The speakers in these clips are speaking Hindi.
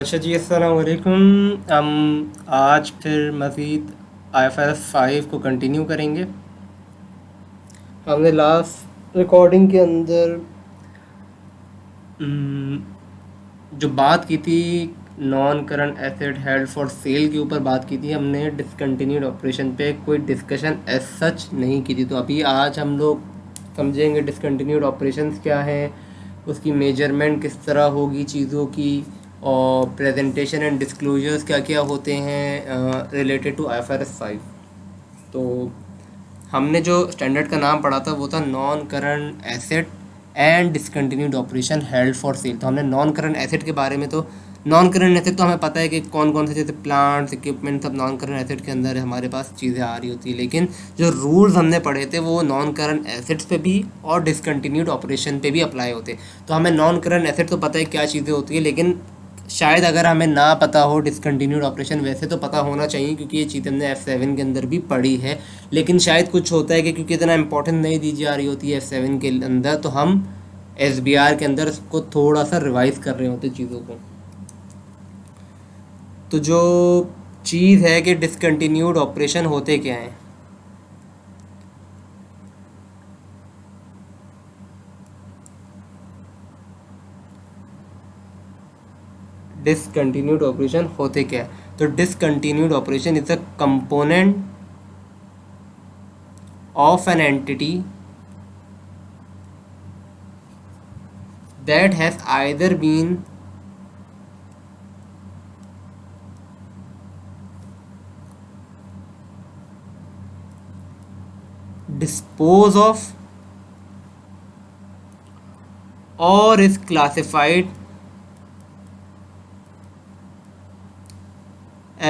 अच्छा जी, अस्सलाम वालेकुम। हम आज फिर मज़ीद IFRS 5 को कंटिन्यू करेंगे। हमने लास्ट रिकॉर्डिंग के अंदर अम, जो बात की थी non current asset held for cell के ऊपर बात की थी। हमने डिसकंटिन्यूड ऑपरेशन पे कोई डिस्कशन एज सच नहीं की थी। तो अभी आज हम लोग समझेंगे डिसकंटिन्यूड ऑपरेशंस क्या हैं, उसकी मेजरमेंट किस तरह होगी चीज़ों की, और प्रेजेंटेशन एंड डिस्क्लोजर्स क्या क्या होते हैं रिलेटेड टू IFRS 5। तो हमने जो स्टैंडर्ड का नाम पढ़ा था वो था non current asset and discontinued operation held for sale. तो हमने नॉन करंट एसेट के बारे में, तो नॉन करंट एसेट तो हमें पता है कि कौन कौन से, जैसे प्लांट्स इक्विपमेंट, सब नॉन करंट एसेट के अंदर हमारे पास चीज़ें आ रही होती है। लेकिन जो रूल्स हमने पढ़े थे वो नॉन करंट एसेट्स पे भी और डिसकंटिन्यूड ऑपरेशन पे भी अप्लाई होते। तो हमें नॉन करंट एसेट तो पता है क्या चीज़ें होती है, लेकिन शायद अगर हमें ना पता हो डिसकंटिन्यूड ऑपरेशन, वैसे तो पता होना चाहिए क्योंकि ये चीज़ हमने F7 के अंदर भी पढ़ी है। लेकिन शायद कुछ होता है कि क्योंकि इतना इंपॉर्टेंट नहीं दी जा रही होती है F7 के अंदर, तो हम SBR के अंदर उसको थोड़ा सा रिवाइज कर रहे होते चीज़ों को। तो जो चीज़ है कि डिसकंटिन्यूड ऑपरेशन होते क्या हैं। डिसकंटिन्यूड ऑपरेशन होते क्या है, तो discontinued operation is a component of an entity that has either been disposed of or is classified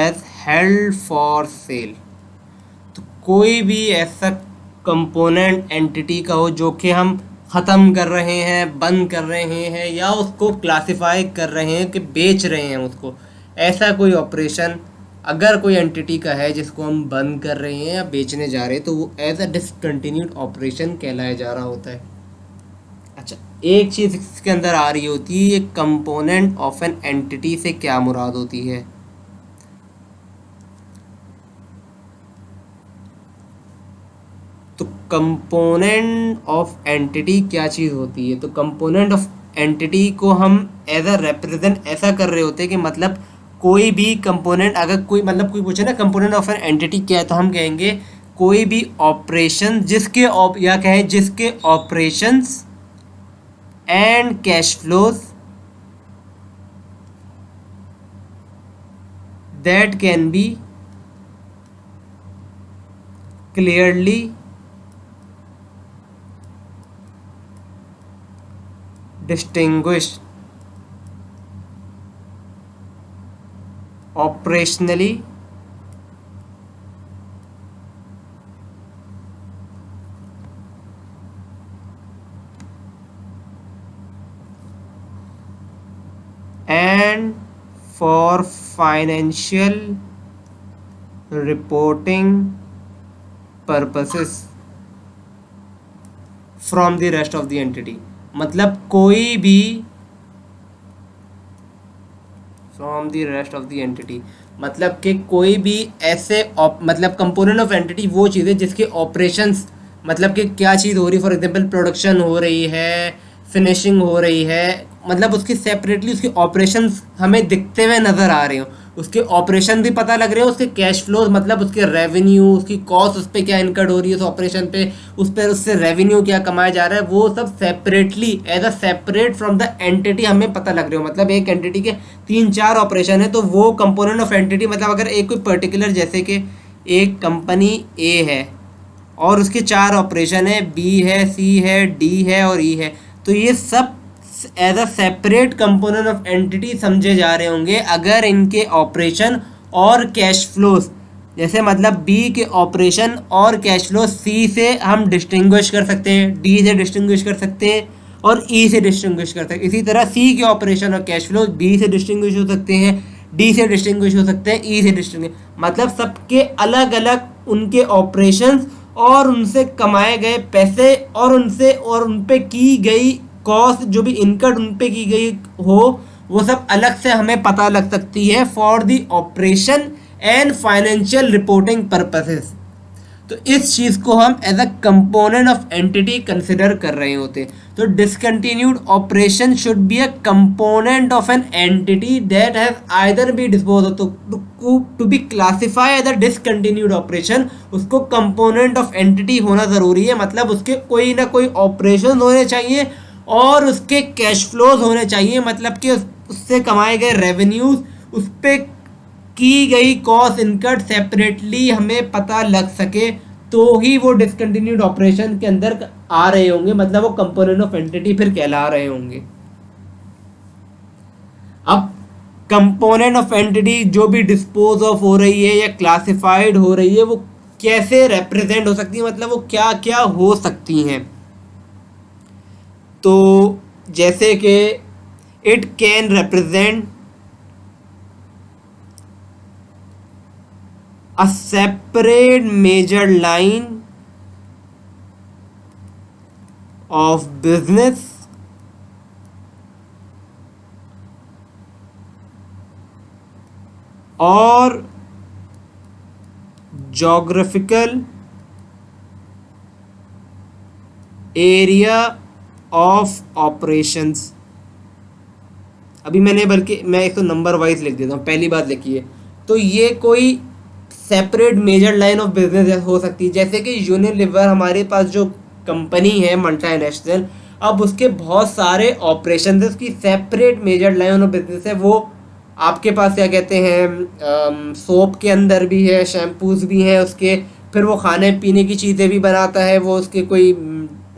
as held for sale। तो कोई भी ऐसा कंपोनेंट एंटिटी का हो जो कि हम ख़त्म कर रहे हैं, बंद कर रहे हैं, या उसको क्लासिफाई कर रहे हैं कि बेच रहे हैं उसको, ऐसा कोई ऑपरेशन अगर कोई एंटिटी का है जिसको हम बंद कर रहे हैं या बेचने जा रहे हैं, तो वो एज अ डिसकंटिन्यूड ऑपरेशन कहलाया जा रहा होता है। अच्छा, एक चीज़ इसके अंदर आ रही होती है, कंपोनेंट ऑफ एन एंटिटी से क्या मुराद होती है। तो कंपोनेंट ऑफ एंटिटी क्या चीज़ होती है, तो कंपोनेंट ऑफ एंटिटी को हम एज अ रिप्रेजेंट ऐसा कर रहे होते हैं कि मतलब कोई भी कंपोनेंट, अगर कोई मतलब कोई पूछे ना कंपोनेंट ऑफ एन एंटिटी क्या है, तो हम कहेंगे कोई भी ऑपरेशन जिसके या कहें जिसके operations and cash flows that can be clearly distinguished operationally and for financial reporting purposes from the rest of the entity। मतलब कोई भी from the rest of the entity, मतलब कि कोई भी ऐसे मतलब कंपोनेंट ऑफ एंटिटी वो चीज़ है जिसके ऑपरेशंस, मतलब कि क्या चीज़ हो रही है, फॉर एग्जांपल प्रोडक्शन हो रही है, फिनिशिंग हो रही है, मतलब उसकी सेपरेटली उसके ऑपरेशंस हमें दिखते हुए नज़र आ रहे हो, उसके ऑपरेशन भी पता लग रहे हो, उसके कैश फ्लोज मतलब उसके रेवेन्यू, उसकी कॉस्ट, उस पर क्या इनकट हो रही है उस ऑपरेशन पे, उस पर उससे रेवेन्यू क्या कमाया जा रहा है, वो सब separately as a separate from the entity हमें पता लग रहे हो। मतलब एक एंटिटी के 3-4 ऑपरेशन है, तो वो कंपोनेंट ऑफ एंटिटी, मतलब अगर एक कोई पर्टिकुलर, जैसे कि एक कंपनी ए है और उसके 4 ऑपरेशन है, बी है, सी है, डी है और ई है, तो ये सब as a separate component of entity समझे जा रहे होंगे अगर इनके ऑपरेशन और कैश फ्लोज, जैसे मतलब बी के ऑपरेशन और कैश फ्लो सी से हम डिस्टिंग्विश कर सकते हैं, डी से डिस्टिंग्विश कर सकते हैं और ई से डिस्टिंग्विश कर सकते हैं। इसी तरह सी के ऑपरेशन और कैश फ्लो बी से डिस्टिंग्विश हो सकते हैं, डी से डिस्टिंग्विश हो सकते हैं, ई से डिस्टिंग्विश, मतलब सबके अलग अलग उनके ऑपरेशंस और उनसे कमाए गए पैसे और उनसे और उन पे की गई कॉस्ट, जो भी इनकट उन पे की गई हो, वो सब अलग से हमें पता लग सकती है for the operation and financial reporting purposes. तो इस चीज़ को हम as a component of entity consider कर रहे होते। तो discontinued operation should be a component of an entity that has either be dispose of. To be classify as a discontinued operation, उसको कंपोनेंट ऑफ एंटिटी होना ज़रूरी है, मतलब उसके कोई ना कोई ऑपरेशन होने चाहिए और उसके कैश फ्लोज होने चाहिए, मतलब कि उससे कमाए गए रेवेन्यूज, उस पर की गई कॉस्ट इनकट सेपरेटली हमें पता लग सके, तो ही वो डिसकंटिन्यूड ऑपरेशन के अंदर आ रहे होंगे, मतलब वो कंपोनेंट ऑफ एंटिटी फिर कहला रहे होंगे। अब कंपोनेंट ऑफ एंटिटी जो भी डिस्पोज ऑफ हो रही है या क्लासिफाइड हो रही है, वो कैसे रिप्रेजेंट हो सकती है, मतलब वो क्या क्या हो सकती हैं। तो जैसे कि it can represent a separate major line of business or geographical area of operations। अभी मैंने, बल्कि मैं एक तो नंबर वाइज लिख देता हूँ। पहली बात लिखिए, तो ये कोई separate major line of business हो सकती है, जैसे कि यूनिलीवर हमारे पास जो कंपनी है मल्टीनेशनल, अब उसके बहुत सारे ऑपरेशन है, उसकी separate major line of business है। वो आपके पास क्या कहते हैं, सोप के अंदर भी है, शैम्पूज भी हैं उसके, फिर वो खाने पीने की चीज़ें भी बनाता है, वो उसके कोई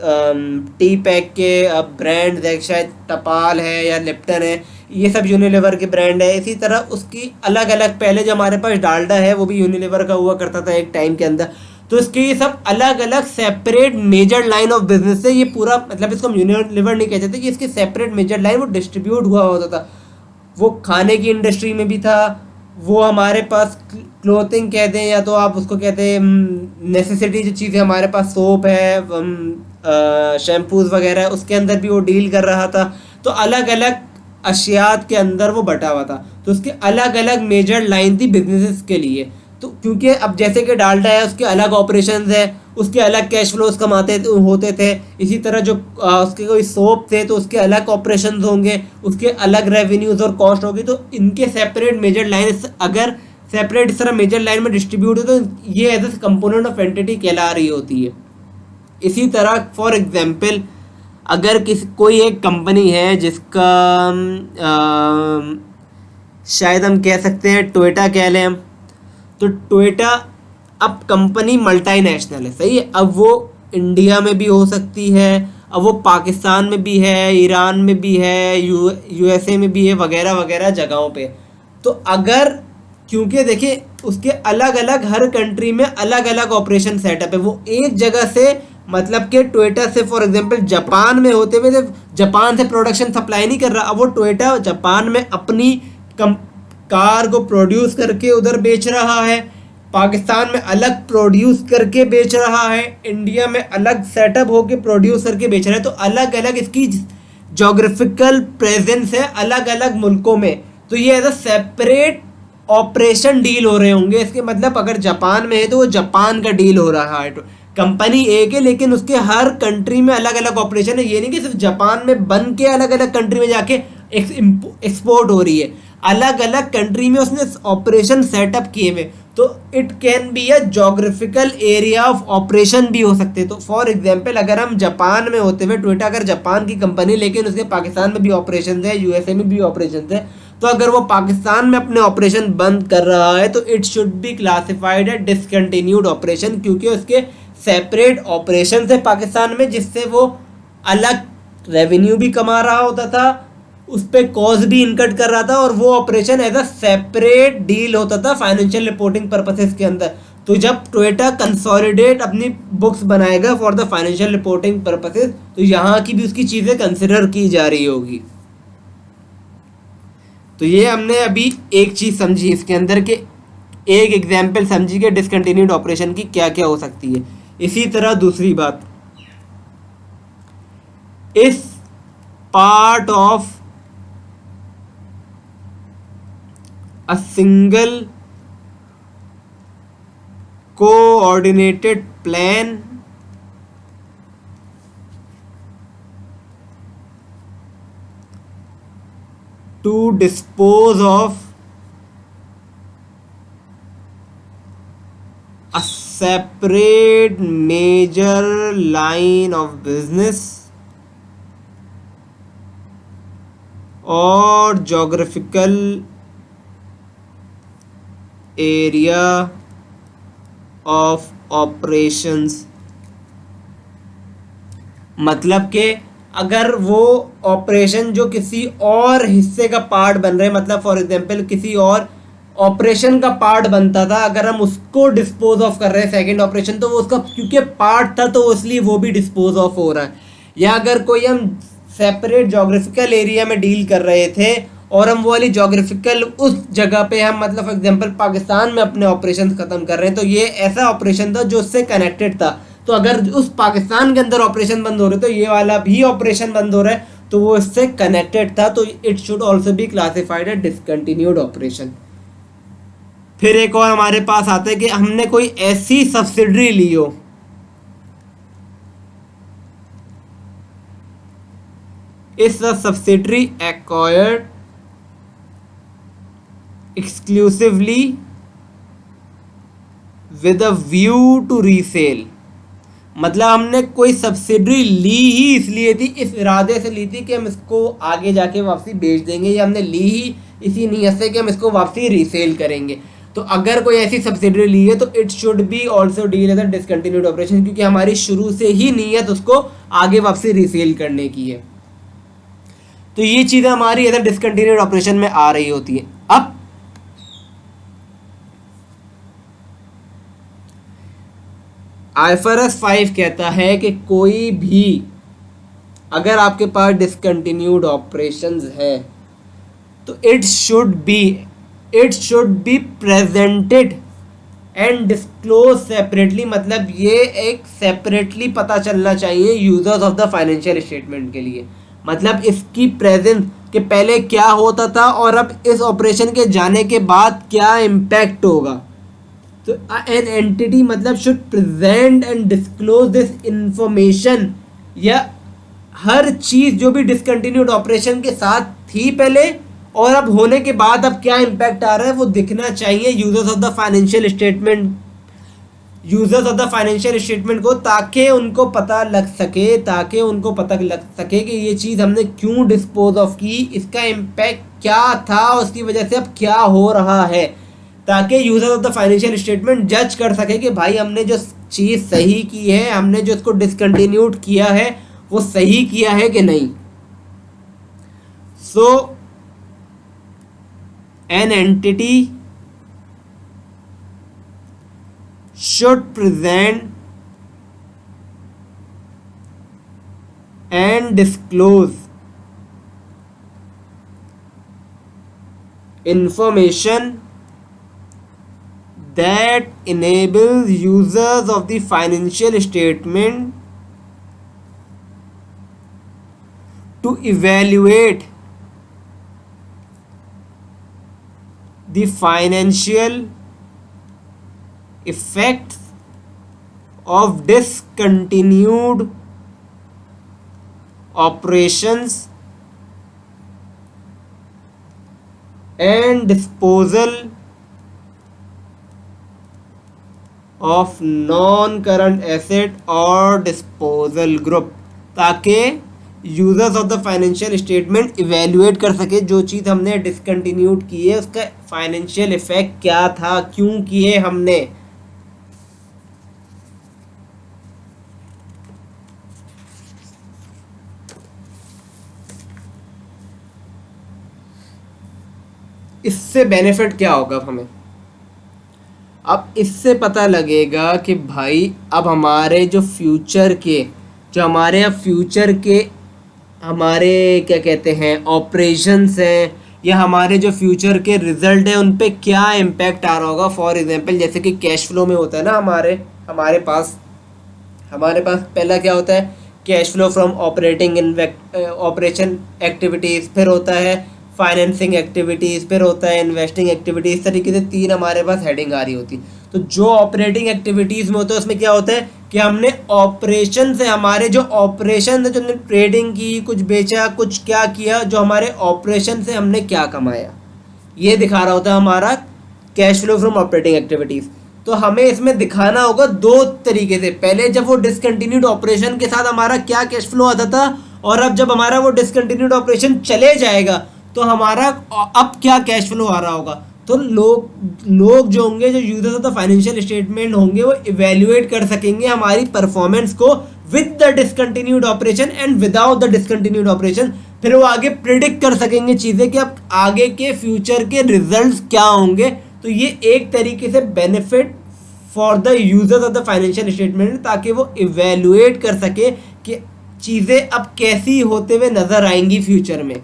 टी पैक के ब्रांड है, शायद टपाल है या लिप्टन है, ये सब यूनिलीवर के ब्रांड है। इसी तरह उसकी अलग अलग, पहले जो हमारे पास डालडा है वो भी यूनिलीवर का हुआ करता था एक टाइम के अंदर। तो इसके ये सब अलग अलग separate major line of business है। ये पूरा मतलब इसको हम यूनिलीवर नहीं कहते थे, कि इसकी सेपरेट मेजर लाइन वो डिस्ट्रीब्यूट हुआ होता था। वो खाने की इंडस्ट्री में भी था, वो हमारे पास क्लोथिंग कह दें या तो आप उसको कहते हैं नेसेसिटी जो चीज़ें हमारे पास सोप है, शैम्पूज वगैरह, उसके अंदर भी वो डील कर रहा था। तो अलग अलग अशियात के अंदर वो बटा हुआ था, तो उसके अलग अलग मेजर लाइन थी बिजनेसेस के लिए। तो क्योंकि अब जैसे कि डालडा है उसके अलग ऑपरेशंस है, उसके अलग कैश फ्लोज कमाते होते थे, इसी तरह जो उसके कोई सोप थे तो उसके अलग ऑपरेशंस होंगे, उसके अलग रेवेन्यूज और कॉस्ट होगी। तो इनके सेपरेट मेजर लाइन अगर सेपरेट इस तरह मेजर लाइन में डिस्ट्रीब्यूट हो तो ये as a component of entity कहला रही होती है। इसी तरह फॉर एग्जांपल अगर कोई एक कंपनी है जिसका शायद हम कह सकते हैं टोयोटा कह लें हम, तो टोयोटा अब कंपनी मल्टीनेशनल है, सही है। अब वो इंडिया में भी हो सकती है, अब वो पाकिस्तान में भी है, ईरान में भी है, यूएसए में भी है, वगैरह वगैरह जगहों पे। तो अगर क्योंकि देखिए उसके अलग अलग हर कंट्री में अलग अलग ऑपरेशन सेटअप है, वो एक जगह से मतलब कि टोयोटा से फॉर एग्जांपल जापान में होते हुए जापान से प्रोडक्शन सप्लाई नहीं कर रहा, अब वो टोयोटा जापान में अपनी कार को प्रोड्यूस करके उधर बेच रहा है, पाकिस्तान में अलग प्रोड्यूस करके बेच रहा है, इंडिया में अलग सेटअप होके प्रोड्यूस करके बेच रहा है। तो अलग अलग इसकी जोग्राफिकल प्रेजेंस है अलग अलग मुल्कों में। तो ये as a separate operation deal हो रहे होंगे। इसके मतलब अगर जापान में है तो वो जापान का डील हो रहा है, तो कंपनी एक है लेकिन उसके हर कंट्री में अलग अलग ऑपरेशन है। ये नहीं कि सिर्फ जापान में बन के अलग अलग कंट्री में जाके एक्सपोर्ट हो रही है, अलग अलग कंट्री में उसने ऑपरेशन सेटअप किए हुए। तो it can be a geographical area of operation भी हो सकते हैं। तो फॉर एग्जांपल अगर हम जापान में होते हुए टोयोटा अगर जापान की कंपनी लेकिन उसके पाकिस्तान में भी ऑपरेशन है, यूएसए में भी ऑपरेशन है, तो अगर वो पाकिस्तान में अपने ऑपरेशन बंद कर रहा है तो it should be classified as discontinued operation, क्योंकि उसके सेपरेट ऑपरेशन है पाकिस्तान में जिससे वो अलग रेवेन्यू भी कमा रहा होता था, उस पर कॉस्ट भी इनकट कर रहा था, और वो operation as a separate deal होता था फाइनेंशियल रिपोर्टिंग पर्पसेस के अंदर। तो जब टोयोटा कंसोलिडेट अपनी बुक्स बनाएगा for the financial reporting purposes, तो यहाँ की भी उसकी चीज़ें कंसिडर की जा रही होगी। तो ये हमने अभी एक चीज़ समझी इसके अंदर के, एक एग्जाम्पल समझी कि डिसकंटिन्यूड ऑपरेशन की क्या क्या हो सकती है। इसी तरह दूसरी बात, इस part of a single coordinated plan to dispose of a separate major line of business or geographical area of operations। मतलब कि अगर वो ऑपरेशन जो किसी और हिस्से का पार्ट बन रहे, मतलब फॉर एग्जांपल किसी और ऑपरेशन का पार्ट बनता था, अगर हम उसको डिस्पोज ऑफ कर रहे हैं सेकंड ऑपरेशन, तो वो उसका क्योंकि पार्ट था तो इसलिए वो भी डिस्पोज ऑफ हो रहा है। या अगर कोई हम सेपरेट जोग्राफिकल एरिया में डील कर रहे थे और हम वो वाली जोग्राफिकल उस जगह पे हम मतलब फॉर एग्जांपल पाकिस्तान में अपने ऑपरेशन खत्म कर रहे हैं, तो ये ऐसा ऑपरेशन था जो उससे कनेक्टेड था। तो अगर उस पाकिस्तान के अंदर ऑपरेशन बंद हो रहे तो ये वाला भी ऑपरेशन बंद हो रहा है, तो वो इससे कनेक्टेड था, तो it should also be classified as discontinued operation. फिर एक और हमारे पास आता है कि हमने कोई ऐसी सब्सिडरी ली हो, इस subsidiary acquired exclusively with a view to resell. मतलब हमने कोई सब्सिडरी ली ही इसलिए थी, इस इरादे से ली थी कि हम इसको आगे जाके वापसी बेच देंगे, या हमने ली ही इसी नीयत से कि हम इसको वापसी रीसेल करेंगे। तो अगर कोई ऐसी सब्सिडरी ली है तो it should be also deal as a discontinued operation, क्योंकि हमारी शुरू से ही नीयत उसको आगे वापसी रीसेल करने की है। तो ये चीज़ें हमारी एज अ डिसकंटिन्यूड ऑपरेशन में आ रही होती है। अब IFRS 5 कहता है कि कोई भी अगर आपके पास डिसकंटिन्यूड ऑपरेशंस है तो it should be presented and disclose separately. मतलब ये एक सेपरेटली पता चलना चाहिए users of the financial statement के लिए। मतलब इसकी प्रेजेंस के पहले क्या होता था और अब इस ऑपरेशन के जाने के बाद क्या इम्पैक्ट होगा। तो एन एंटिटी मतलब should present and disclose this information, या हर चीज़ जो भी डिसकंटिन्यूड ऑपरेशन के साथ थी पहले और अब होने के बाद अब क्या इम्पैक्ट आ रहा है वो दिखना चाहिए users of the financial statement को, ताकि उनको पता लग सके कि ये चीज़ हमने क्यों डिस्पोज ऑफ की, इसका इम्पैक्ट क्या था, उसकी वजह से अब क्या हो रहा है, ताकि users of the financial statement जज कर सके कि भाई हमने जो चीज़ सही की है, हमने जो इसको डिसकंटिन्यूड किया है वो सही किया है कि नहीं। So an entity should present and disclose information that enables users of the financial statement to evaluate the financial effects of discontinued operations and disposal of non-current asset और disposal group, ताकि users of the financial statement evaluate कर सके जो चीज़ हमने डिसकंटिन्यूड की है उसका फाइनेंशियल इफेक्ट क्या था, क्यों किए हमने। इससे बेनिफिट क्या होगा हमें, अब इससे पता लगेगा कि भाई अब हमारे जो फ्यूचर के हमारे क्या कहते हैं ऑपरेशंस हैं, या हमारे जो फ्यूचर के रिजल्ट हैं उन पे क्या इम्पैक्ट आ रहा होगा। फॉर एग्जांपल जैसे कि कैश फ्लो में होता है ना, हमारे पास पहला क्या होता है, cash flow from operation activities, फिर होता है फाइनेंसिंग एक्टिविटीज़, फिर होता है इन्वेस्टिंग एक्टिविटी। इस तरीके से 3 हमारे पास हेडिंग आ रही होती। तो जो ऑपरेटिंग एक्टिविटीज़ में होता है उसमें क्या होता है कि हमने ऑपरेशन से, हमारे जो ऑपरेशन है, जो हमने ट्रेडिंग की, कुछ बेचा, कुछ क्या किया, जो हमारे ऑपरेशन से हमने क्या कमाया, ये दिखा रहा होता है हमारा cash flow from operating activities. तो हमें इसमें दिखाना होगा 2 तरीके से। पहले जब वो डिसकंटिन्यूड ऑपरेशन के साथ हमारा क्या कैश फ्लो आता था, और अब जब हमारा वो डिसकंटिन्यूड ऑपरेशन चले जाएगा तो हमारा अब क्या कैश फ्लो आ रहा होगा। तो लोग जो होंगे, जो users of the financial statement होंगे, वो इवेल्युएट कर सकेंगे हमारी परफॉर्मेंस को with the discontinued operation and without the discontinued operation. फिर वो आगे प्रिडिक्ट कर सकेंगे चीज़ें कि अब आगे के फ्यूचर के रिजल्ट्स क्या होंगे। तो ये एक तरीके से benefit for the users of the financial statement, ताकि वो इवेल्युएट कर सके कि चीज़ें अब कैसी होते हुए नज़र आएंगी फ्यूचर में।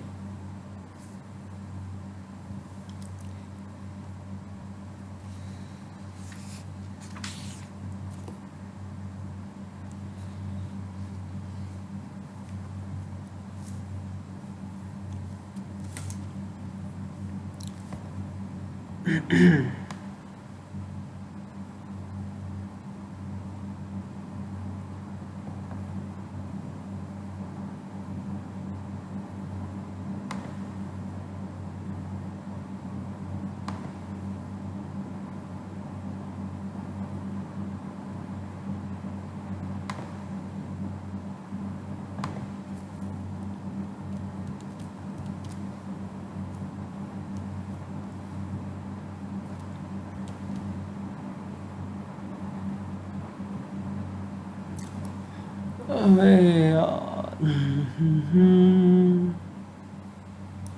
अबे यार,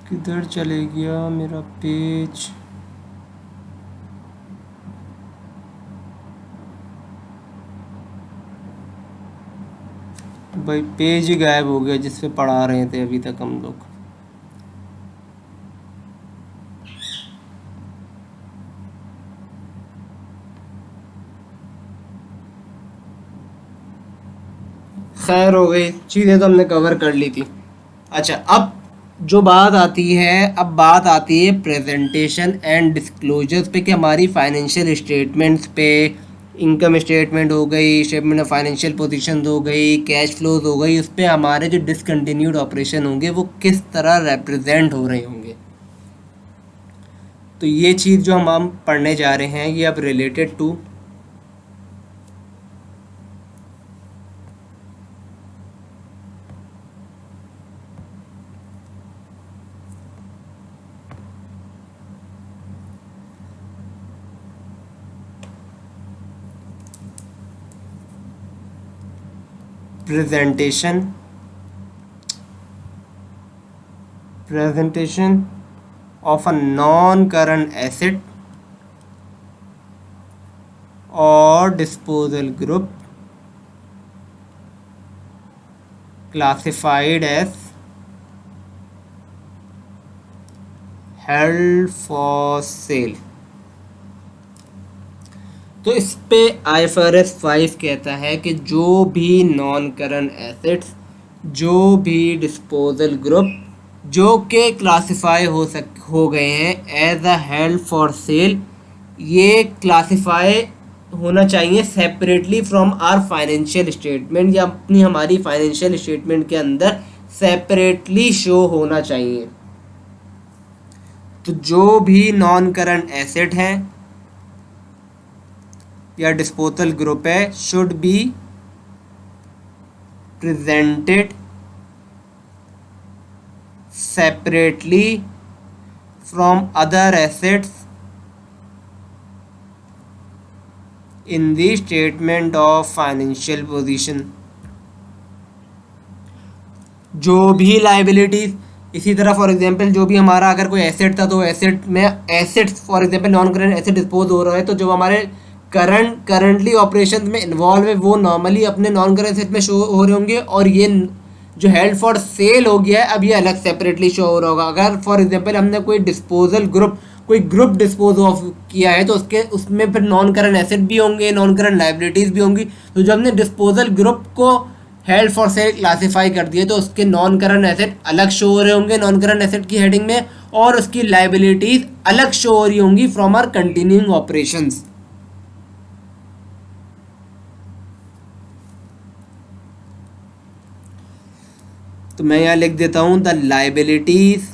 किधर चले गया मेरा पेज। भाई पेज ही गायब हो गया जिस पे पढ़ा रहे थे अभी तक हम लोग। खैर, हो गई चीज़ें तो हमने कवर कर ली थी। अच्छा, अब जो बात आती है, अब बात आती है प्रेजेंटेशन एंड डिस्क्लोजर्स पे, कि हमारी फाइनेंशियल स्टेटमेंट्स पे, इनकम स्टेटमेंट हो गई, स्टेटमेंट ऑफ फाइनेंशियल पोजीशन हो गई, कैश फ्लोज हो गई, उस पर हमारे जो डिसकंटिन्यूड ऑपरेशन होंगे वो किस तरह रिप्रेजेंट हो रहे होंगे। तो ये चीज़ जो हम पढ़ने जा रहे हैं ये अब related to presentation of a non-current asset or disposal group classified as held for sale। तो इस पे IFRS 5 कहता है कि जो भी नॉन करंट एसेट्स, जो भी डिस्पोजल ग्रुप जो के क्लासिफाई हो गए हैं as a held for sale, ये क्लासिफाई होना चाहिए separately from our financial statement, या हमारी फाइनेंशियल स्टेटमेंट के अंदर सेपरेटली शो होना चाहिए। तो जो भी नॉन करंट एसेट है या डिस्पोजल ग्रुप है should be presented separately from other assets in the statement of financial position. जो भी लाइबिलिटीज, इसी तरह फॉर एग्जांपल जो भी हमारा अगर कोई एसेट था तो एसेट में assets for example non current asset dispose हो रहा है, तो जो हमारे करंटली ऑपरेशन में इन्वॉल्व है वो नॉर्मली अपने नॉन करंट एसेट में शो हो रहे होंगे, और ये जो हेल्ड फॉर सेल हो गया है अब ये अलग सेपरेटली शो हो रहा होगा। अगर फॉर एग्जांपल हमने कोई डिस्पोजल ग्रुप, कोई ग्रुप डिस्पोज ऑफ किया है तो उसमें फिर नॉन करंट एसेट भी होंगे, नॉन करंट लाइबिलिटीज़ भी होंगी। तो जब हमने डिस्पोजल ग्रुप को हेल्ड फॉर सेल क्लासीफाई कर दिए तो उसके नॉन करंट एसेट अलग शो हो रहे होंगे नॉन करंट एसेट की हेडिंग में, और उसकी लाइबिलिटीज अलग शो हो रही होंगी फ्रॉम आवर कंटिन्यूइंग ऑपरेशंस। तो मैं यहां लिख देता हूं the liabilities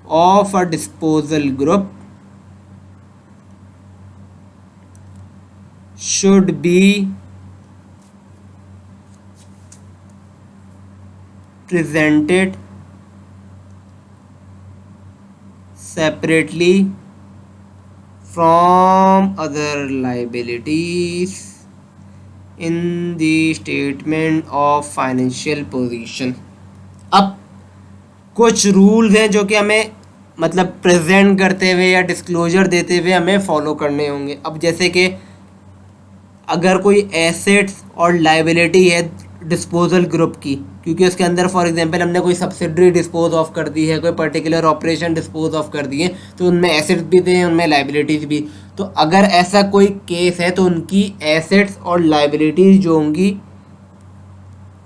of a disposal group should be presented separately from other liabilities in the statement of financial position। अब कुछ रूल्स हैं जो कि हमें मतलब प्रेजेंट करते हुए या डिस्क्लोजर देते हुए हमें फॉलो करने होंगे। अब जैसे कि अगर कोई एसेट्स और लाइबिलिटी है डिस्पोजल ग्रुप की, क्योंकि उसके अंदर फॉर एग्जांपल हमने कोई सब्सिडरी डिस्पोज ऑफ कर दी है, कोई पर्टिकुलर ऑपरेशन डिस्पोज ऑफ कर दिए, तो उनमें एसेट्स भी थे उनमें लाइबिलिटीज़ भी। तो अगर ऐसा कोई केस है तो उनकी एसेट्स और लाइबिलिटीज़ जो होंगी,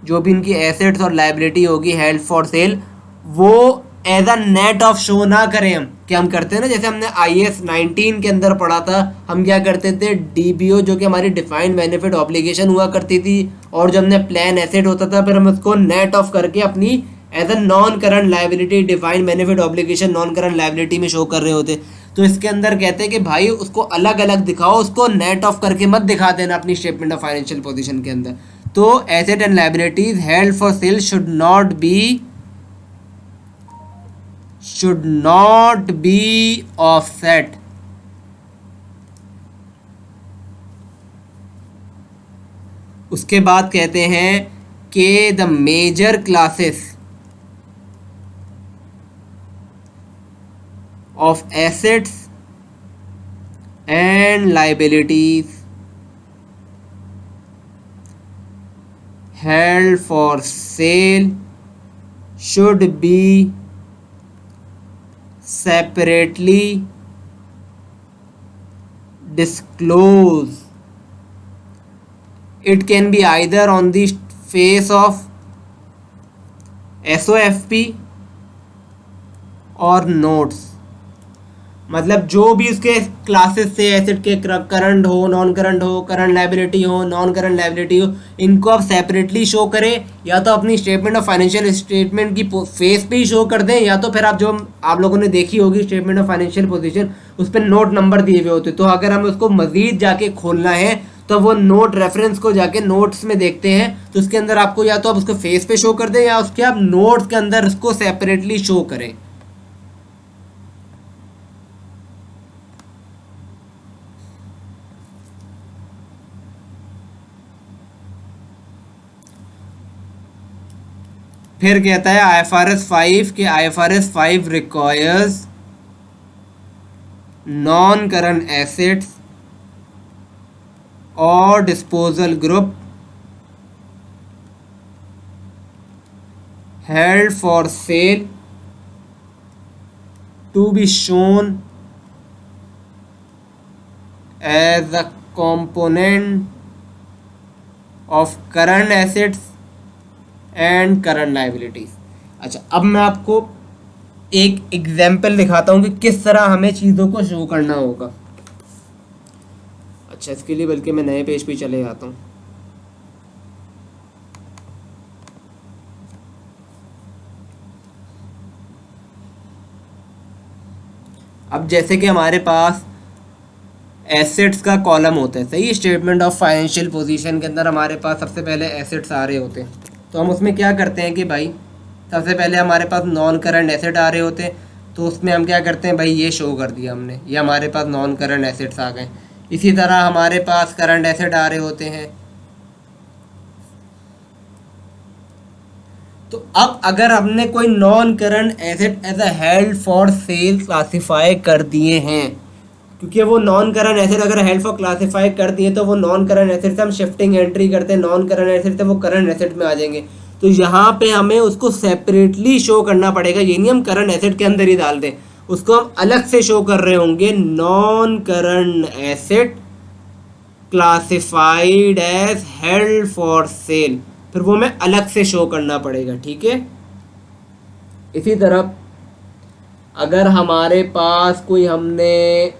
जो भी इनकी एसेट्स और लाइबिलिटी होगी हेल्ड फॉर सेल, वो as a net off show ना करें। हम क्या हम करते हैं ना, जैसे हमने IAS 19 के अंदर पढ़ा था, हम क्या करते थे DBO जो कि हमारी डिफाइंड बेनिफिट ऑब्लिगेशन हुआ करती थी, और जब हमने प्लान एसेट होता था फिर हम उसको नेट ऑफ करके अपनी as a non current liability defined benefit obligation non current liability में शो कर रहे होते। तो इसके अंदर कहते हैं कि भाई उसको अलग अलग दिखाओ, उसको नेट ऑफ करके मत दिखा देना अपनी स्टेटमेंट ऑफ फाइनेंशियल पोजीशन के अंदर। तो asset and liabilities held for sale should not be offset। उसके बाद कहते हैं कि the major classes of assets and liabilities held for sale should be separately disclosed। It can be either on the face of SOFP और notes। मतलब जो भी उसके क्लासेस थे एसेट के, करंट हो नॉन करंट हो, करंट लाइबिलिटी हो नॉन करंट लाइबिलिटी हो, इनको आप सेपरेटली शो करें, या तो अपनी स्टेटमेंट ऑफ फाइनेंशियल स्टेटमेंट की फेस पे ही शो कर दें, या तो फिर आप जो आप लोगों ने देखी होगी स्टेटमेंट ऑफ फाइनेंशियल पोजीशन, उस पर नोट नंबर दिए हुए होते। तो अगर हमें उसको मजीद जाके खोलना है तो वो नोट रेफरेंस को जाके नोट्स में देखते हैं, तो उसके अंदर आपको या तो आप उसको फेस पे शो कर दें या उसके आप नोट्स के अंदर उसको सेपरेटली शो करें। फिर कहता है IFRS 5 कि IFRS 5 requires non current assets और disposal group held for sale to be shown as a component of current assets and current liabilities. अच्छा, अब मैं आपको एक एग्जाम्पल दिखाता हूँ कि किस तरह हमें चीज़ों को शो करना होगा। अच्छा, इसके लिए बल्कि मैं नए पेज पे चले जाता हूँ। अब जैसे कि हमारे पास एसेट्स का कॉलम होता है, सही, स्टेटमेंट ऑफ फाइनेंशियल पोजीशन के अंदर हमारे पास सबसे पहले एसेट्स आ रहे होते हैं। तो हम उसमें क्या करते हैं कि भाई सबसे पहले हमारे पास नॉन करंट एसेट आ रहे होते हैं, तो उसमें हम क्या करते हैं भाई ये शो कर दिया हमने, ये हमारे पास नॉन करंट एसेट्स आ गए। इसी तरह हमारे पास करंट एसेट आ रहे होते हैं। तो अब अगर हमने कोई non current asset as a held for sale classify कर दिए हैं, क्योंकि वो नॉन करंट एसेट अगर हेल्ड फॉर क्लासीफाई कर दिए तो वो नॉन करंट एसेट से हम शिफ्टिंग एंट्री करते हैं, नॉन करंट एसेट से वो करंट एसेट में आ जाएंगे। तो यहाँ पे हमें उसको सेपरेटली शो करना पड़ेगा, ये नहीं हम करंट एसेट के अंदर ही डाल दें, उसको हम अलग से शो कर रहे होंगे। Non current asset classified as held for sale, फिर वो हमें अलग से शो करना पड़ेगा, ठीक है। इसी तरह अगर हमारे पास कोई हमने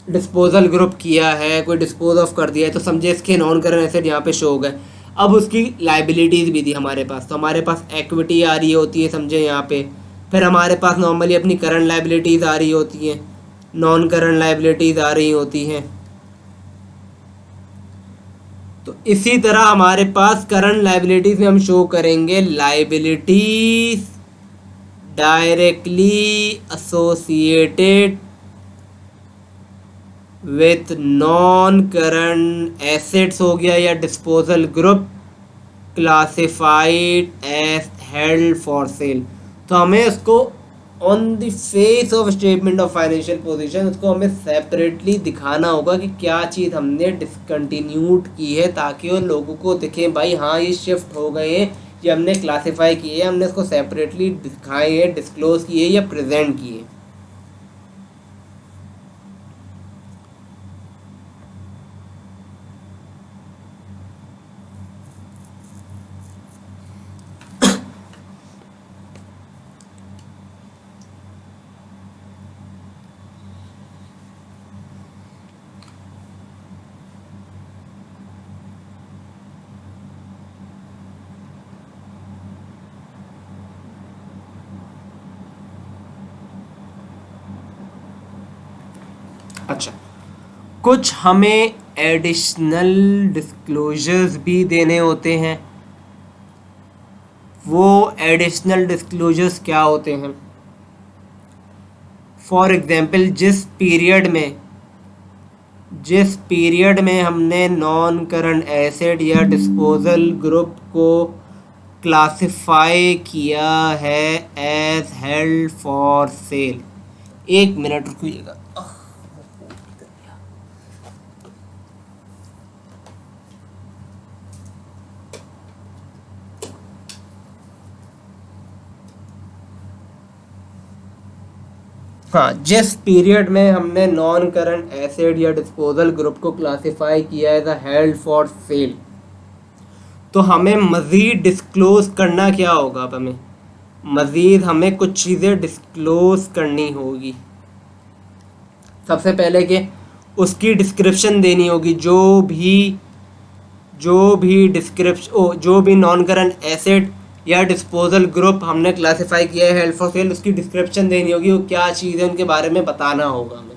डिस्पोजल ग्रुप किया है, कोई डिस्पोज ऑफ कर दिया है, तो समझे इसके नॉन करंट एसेट यहाँ पे शो हो गए। अब उसकी लाइबिलिटीज़ भी थी हमारे पास, तो हमारे पास इक्विटी आ रही होती है समझे यहाँ पे, फिर हमारे पास नॉर्मली अपनी करंट लाइबिलिटीज़ आ रही होती हैं, नॉन करंट लाइबिलिटीज़ आ रही होती हैं। तो इसी तरह हमारे पास करंट लाइबिलिटीज़ में हम शो करेंगे liabilities directly associated with non current assets हो गया या disposal group classified as held for sale. तो हमें उसको on the face of statement of financial position उसको हमें सेपरेटली दिखाना होगा कि क्या चीज़ हमने डिसकंटिन्यूड की है, ताकि वो लोगों को दिखे भाई हाँ ये शिफ्ट हो गए हैं, ये हमने क्लासिफाई किए हैं, हमने इसको सेपरेटली दिखाए हैं, डिस्क्लोज किए या प्रेजेंट किए। अच्छा, कुछ हमें एडिशनल डिस्क्लोजर्स भी देने होते हैं। वो एडिशनल डिस्क्लोजर्स क्या होते हैं? फॉर एग्जांपल जिस पीरियड में हमने नॉन करंट एसेट या डिस्पोजल ग्रुप को क्लासिफाई किया है एज हेल्ड फॉर सेल। एक मिनट रुकिएगा। हाँ, जिस पीरियड में हमने नॉन करंट एसेट या डिस्पोजल ग्रुप को क्लासिफाई किया है एज हेल्ड फॉर सेल, तो हमें मज़ीद डिस्क्लोज करना क्या होगा? अब हमें कुछ चीज़ें डिस्क्लोज करनी होगी। सबसे पहले कि उसकी डिस्क्रिप्शन देनी होगी, जो भी नॉन करंट एसेट या डिस्पोजल ग्रुप हमने क्लासिफाई किया है हेल्ड फॉर सेल, उसकी डिस्क्रिप्शन देनी होगी, वो क्या चीज़ है उनके बारे में बताना होगा हमें।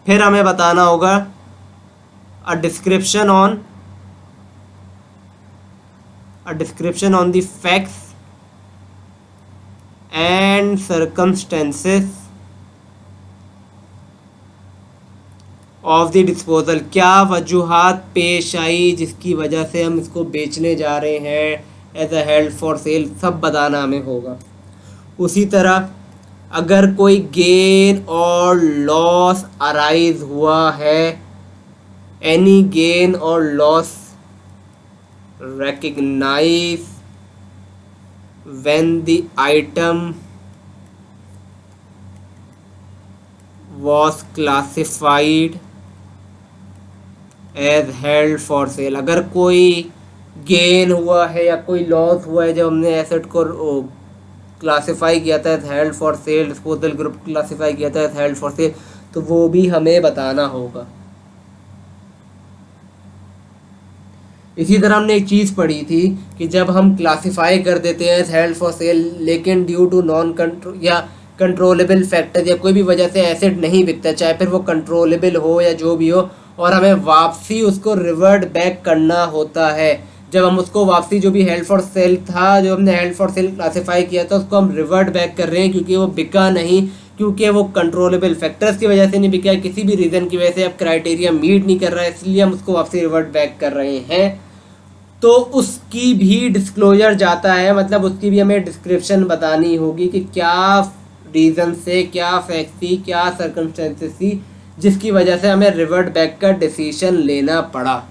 फिर हमें बताना होगा a description on the facts and circumstances of the disposal. क्या वजूहात पेश आई जिसकी वजह से हम इसको बेचने जा रहे हैं as a held for sale, सब बताना हमें होगा। उसी तरह अगर कोई गेन और लॉस अराइज हुआ है, एनी गेन और loss recognize when the item was classified as held for sale। अगर कोई गेन हुआ है या कोई लॉस हुआ है जब हमने एसेट को क्लासिफाई किया था as held for sale, disposal group classify किया था एज हेल्ड फॉर सेल, तो वो भी हमें बताना होगा। इसी तरह हमने एक चीज़ पढ़ी थी कि जब हम क्लासिफाई कर देते हैं हेल्ड फॉर सेल, लेकिन ड्यू टू नॉन कंट्रोल या कंट्रोलेबल फैक्टर या कोई भी वजह से एसेट नहीं बिकता, चाहे फिर वो कंट्रोलेबल हो या जो भी हो, और हमें वापसी उसको रिवर्ट बैक करना होता है। जब हम उसको वापसी, जो भी हेल्ड फॉर सेल था, जो हमने हेल्ड फॉर सेल क्लासिफाई किया था, उसको हम रिवर्ट बैक कर रहे हैं क्योंकि वो बिका नहीं, क्योंकि वो कंट्रोलेबल फैक्टर्स की वजह से नहीं बिका है, किसी भी रीज़न की वजह से अब क्राइटेरिया मीट नहीं कर रहा है, इसलिए हम उसको वापसी रिवर्ट बैक कर रहे हैं। तो उसकी भी डिस्क्लोजर जाता है, मतलब उसकी भी हमें डिस्क्रिप्शन बतानी होगी कि क्या रीज़न से, क्या फैक्ट थी, क्या सर्कमस्टेंसेस थी जिसकी वजह से हमें रिवर्ट बैक का डिसीजन लेना पड़ा।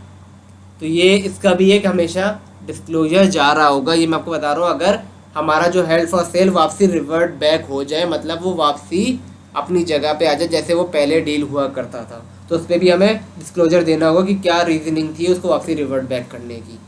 तो ये इसका भी एक हमेशा डिस्क्लोजर जा रहा होगा। ये मैं आपको बता रहा हूँ, अगर हमारा जो हेल्ड फॉर सेल वापसी रिवर्ट बैक हो जाए, मतलब वो वापसी अपनी जगह पे आ जाए जैसे वो पहले डील हुआ करता था, तो उस पर भी हमें डिस्क्लोजर देना होगा कि क्या रीजनिंग थी उसको वापसी रिवर्ट बैक करने की।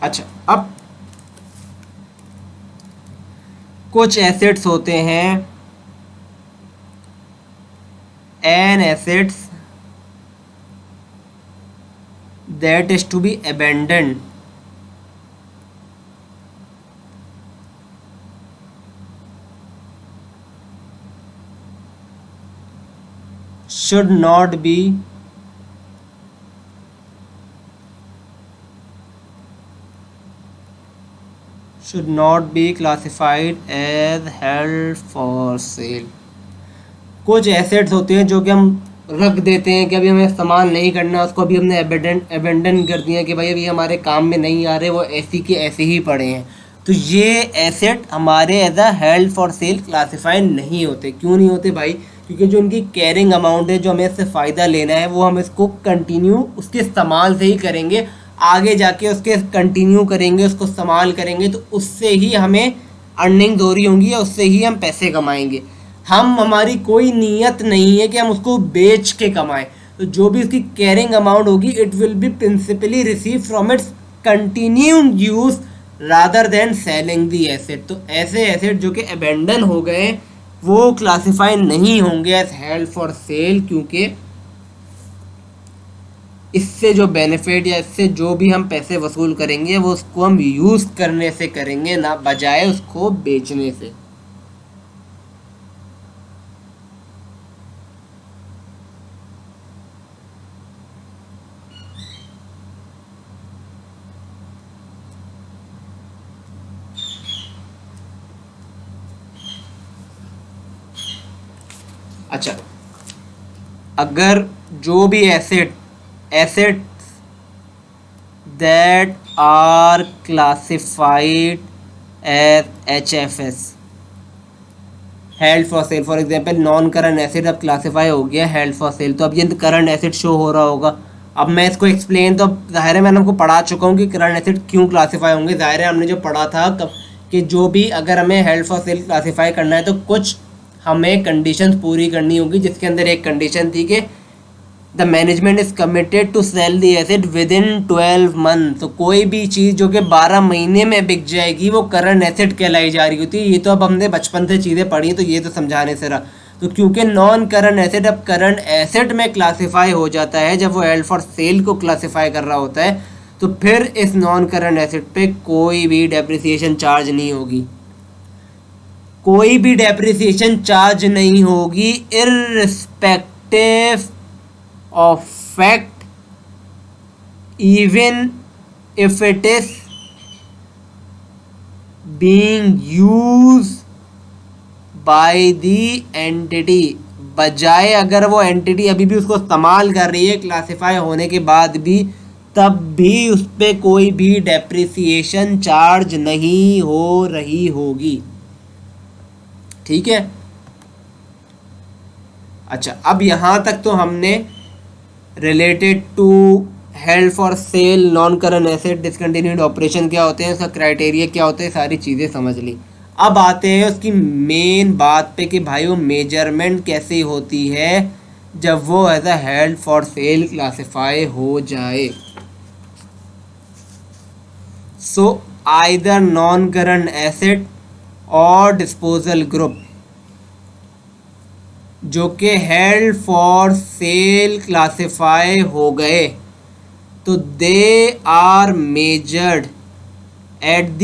अच्छा, अब कुछ एसेट्स होते हैं, an assets that is to be abandoned should not be classified as held for sale। कुछ एसेट्स होते हैं जो कि हम रख देते हैं कि अभी हमें इस्तेमाल नहीं करना, उसको अभी हमने अबेंडन कर दिया कि भाई अभी हमारे काम में नहीं आ रहे, वो ऐसी के ऐसे ही पड़े हैं, तो ये एसेट हमारे as a held for sale classified नहीं होते। क्यों नहीं होते भाई? क्योंकि जो उनकी कैरिंग अमाउंट है, जो हमें इससे फ़ायदा लेना है, वो हम इसको कंटिन्यू उसके इस्तेमाल से ही करेंगे, आगे जाके उसके कंटिन्यू करेंगे, उसको इस्तेमाल करेंगे, तो उससे ही हमें अर्निंग हो रही होंगी या उससे ही हम पैसे कमाएंगे। हमारी कोई नीयत नहीं है कि हम उसको बेच के कमाएं, तो जो भी उसकी कैरिंग अमाउंट होगी it will be principally receive from its continued use rather than selling the asset. तो ऐसे एसेट जो कि अबेंडन हो गए वो क्लासिफाई नहीं होंगे एज हेल्ड फॉर सेल, क्योंकि इससे जो बेनिफिट या इससे जो भी हम पैसे वसूल करेंगे वो उसको हम यूज़ करने से करेंगे, ना बजाय उसको बेचने से। अच्छा, अगर जो भी assets that are classified as HFS held for sale, for example non current asset अब क्लासिफाई हो गया हेल्ड फॉर सेल, तो अब ये करंट एसेट शो हो रहा होगा। अब मैं इसको एक्सप्लेन, तो अब ज़ाहिर है मैंने आपको पढ़ा चुका हूँ कि करंट एसेट क्यों क्लासिफाई होंगे। ज़ाहिर है हमने जो पढ़ा था कि जो भी अगर हमें हेल्ड फॉर सेल क्लासिफाई करना है तो कुछ हमें कंडीशंस पूरी करनी होगी, जिसके अंदर एक कंडीशन थी कि the management is committed to sell the asset within 12 month. तो कोई भी चीज़ जो कि 12 महीने में बिक जाएगी वो करंट एसेट कहलाई जा रही होती है। ये तो अब हमने बचपन से चीज़ें पढ़ी, तो ये तो समझाने से रहा। तो क्योंकि नॉन करंट एसेट अब करंट एसेट में क्लासिफाई हो जाता है जब वो हेल्ड फॉर सेल को क्लासिफाई कर रहा होता है, तो फिर इस नॉन करंट एसेट पे कोई भी डेप्रिसिएशन चार्ज नहीं होगी, कोई भी डेप्रिसिएशन चार्ज नहीं होगी, irrespective of fact, even if it is being use by the entity. बजाय अगर वो एंटिटी अभी भी उसको इस्तेमाल कर रही है क्लासिफाई होने के बाद भी, तब भी उस पर कोई भी डेप्रिसिएशन चार्ज नहीं हो रही होगी। ठीक है। अच्छा, अब यहाँ तक तो हमने related to held for sale, non current asset, discontinued operation क्या होते हैं, उसका क्राइटेरिया क्या होता है, सारी चीज़ें समझ ली। अब आते हैं उसकी मेन बात पे कि भाई वो मेजरमेंट कैसे होती है जब वो as a held for sale classify हो जाए। So either non current asset और डिस्पोजल ग्रुप जो कि हेल्ड फॉर सेल क्लासिफाई हो गए, तो they are measured at the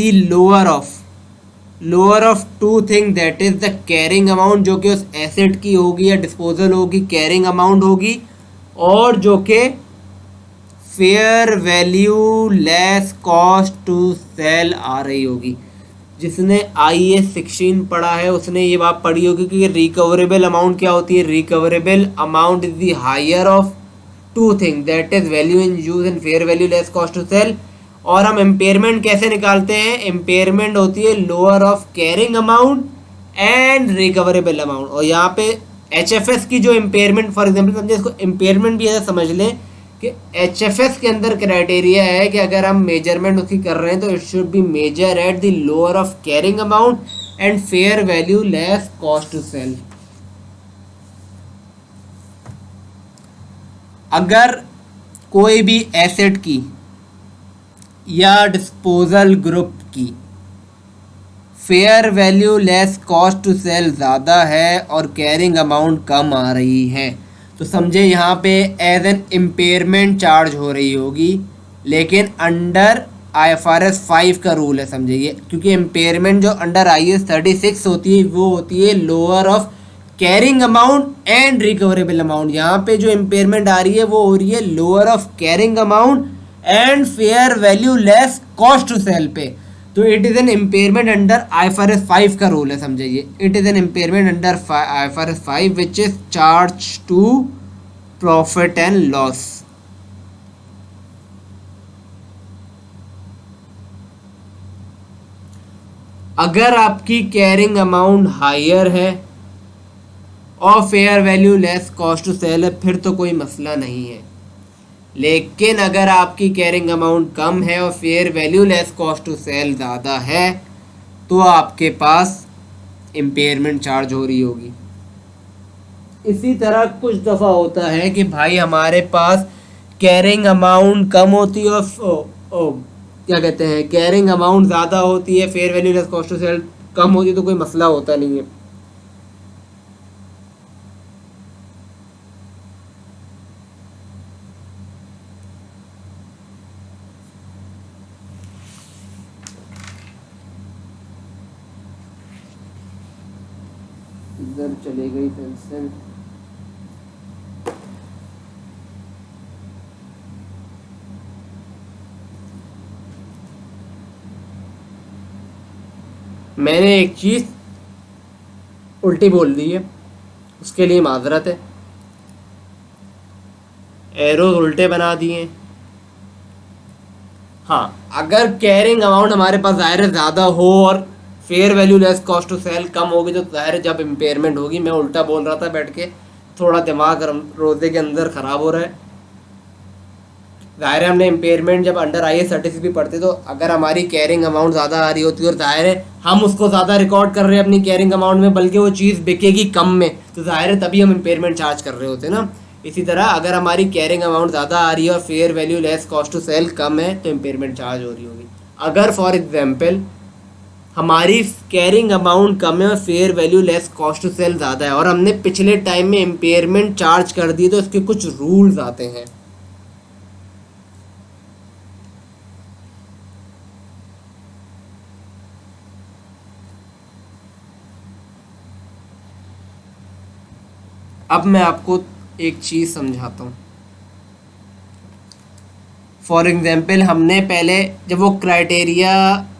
lower of two thing, that is the carrying amount जो कि उस एसेट की होगी या डिस्पोजल होगी, कैरिंग अमाउंट होगी, और जो कि fair value less cost to sell आ रही होगी। जिसने IAS 16 पढ़ा है उसने ये बात पढ़ी होगी कि रिकवरेबल अमाउंट क्या होती है। Recoverable amount is the higher of two thing, that is value in use and fair value less cost to sell. और हम इम्पेयरमेंट कैसे निकालते हैं, इम्पेयरमेंट होती है lower of carrying amount and recoverable amount. और यहाँ पे HFS की जो इम्पेयरमेंट, फॉर एग्जाम्पल समझे इसको इम्पेयरमेंट भी ऐसा समझ लें कि HFS के अंदर क्राइटेरिया है कि अगर हम मेजरमेंट उसकी कर रहे हैं तो it should be measure at the lower of carrying amount and fair value less cost to sell. अगर कोई भी एसेट की या डिस्पोजल ग्रुप की fair value less cost to sell ज़्यादा है और कैरिंग अमाउंट कम आ रही है तो समझे यहाँ पे एज एन इम्पेयरमेंट चार्ज हो रही होगी, लेकिन अंडर IFRS 5 का रूल है समझे ये, क्योंकि इम्पेयरमेंट जो अंडर IAS 36 होती है वो होती है lower of carrying amount and recoverable amount. यहाँ पे जो इम्पेयरमेंट आ रही है वो हो रही है lower of carrying amount and fair value less cost to sell पे। तो it is an impairment under IFRS 5 का रूल है समझे ये। It is an impairment under IFRS 5 which is charge to profit and loss. अगर आपकी कैरिंग अमाउंट हायर है और fair value less cost to sell है फिर तो कोई मसला नहीं है, लेकिन अगर आपकी कैरिंग अमाउंट कम है और fair value less cost to sell ज़्यादा है तो आपके पास इम्पेयरमेंट चार्ज हो रही होगी। इसी तरह कुछ दफ़ा होता है कि भाई हमारे पास कैरिंग अमाउंट कम होती है और क्या कहते हैं कैरिंग अमाउंट ज़्यादा होती है, fair value less cost to sell कम होती है तो कोई मसला होता नहीं है। इधर चले गई पेंसिल। मैंने एक चीज़ उल्टी बोल दी है, उसके लिए माजरत है। एरोज उल्टे बना दिए। हाँ, अगर कैरिंग अमाउंट हमारे पास ज़ाहिर है ज़्यादा हो और fair value less cost to sell कम होगी तो ज़ाहिर है जब इम्पेयरमेंट होगी। मैं उल्टा बोल रहा था बैठ के, थोड़ा दिमाग रोज़े के अंदर ख़राब हो रहा है। ज़ाहिर है हमने इम्पेयरमेंट जब अंडर IAS 36 भी पढ़ते तो अगर हमारी कैरिंग अमाउंट ज़्यादा आ रही होती और ज़ाहिर है हम उसको ज़्यादा रिकॉर्ड कर रहे हैं अपनी कैरिंग अमाउंट में, बल्कि वो चीज़ बिकेगी कम में, तो ज़ाहिर है तभी हम इम्पेयरमेंट चार्ज कर रहे होते ना। इसी तरह अगर हमारी कैरिंग अमाउंट ज़्यादा आ रही है और fair value less cost to sell कम है तो इम्पेयरमेंट चार्ज हो रही होगी। अगर फॉर एग्जाम्पल हमारी कैरिंग अमाउंट कम है और fair value less cost to sell ज़्यादा है और हमने पिछले टाइम में इम्पेयरमेंट चार्ज कर दी तो इसके कुछ रूल्स आते हैं। अब मैं आपको एक चीज़ समझाता हूँ। फॉर एग्जाम्पल हमने पहले जब वो क्राइटेरिया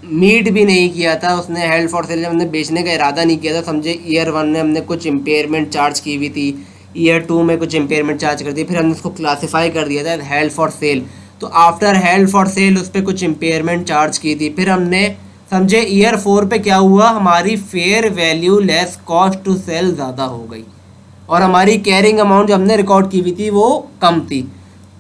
मीट भी नहीं किया था, उसने हेल्ड फॉर सेल, जब हमने बेचने का इरादा नहीं किया था समझे, ईयर 1 में हमने कुछ इम्पेयरमेंट चार्ज की हुई थी, ईयर 2 में कुछ इम्पेयरमेंट चार्ज कर दी, फिर हमने उसको क्लासीफाई कर दिया था हेल्ड फॉर सेल। तो आफ्टर हेल्ड फॉर सेल उस पर कुछ इम्पेयरमेंट चार्ज की थी। फिर हमने समझे ईयर 4 पे क्या हुआ, हमारी fair value less cost to sell ज़्यादा हो गई और हमारी कैरिंग अमाउंट जो हमने रिकॉर्ड की हुई थी वो कम थी।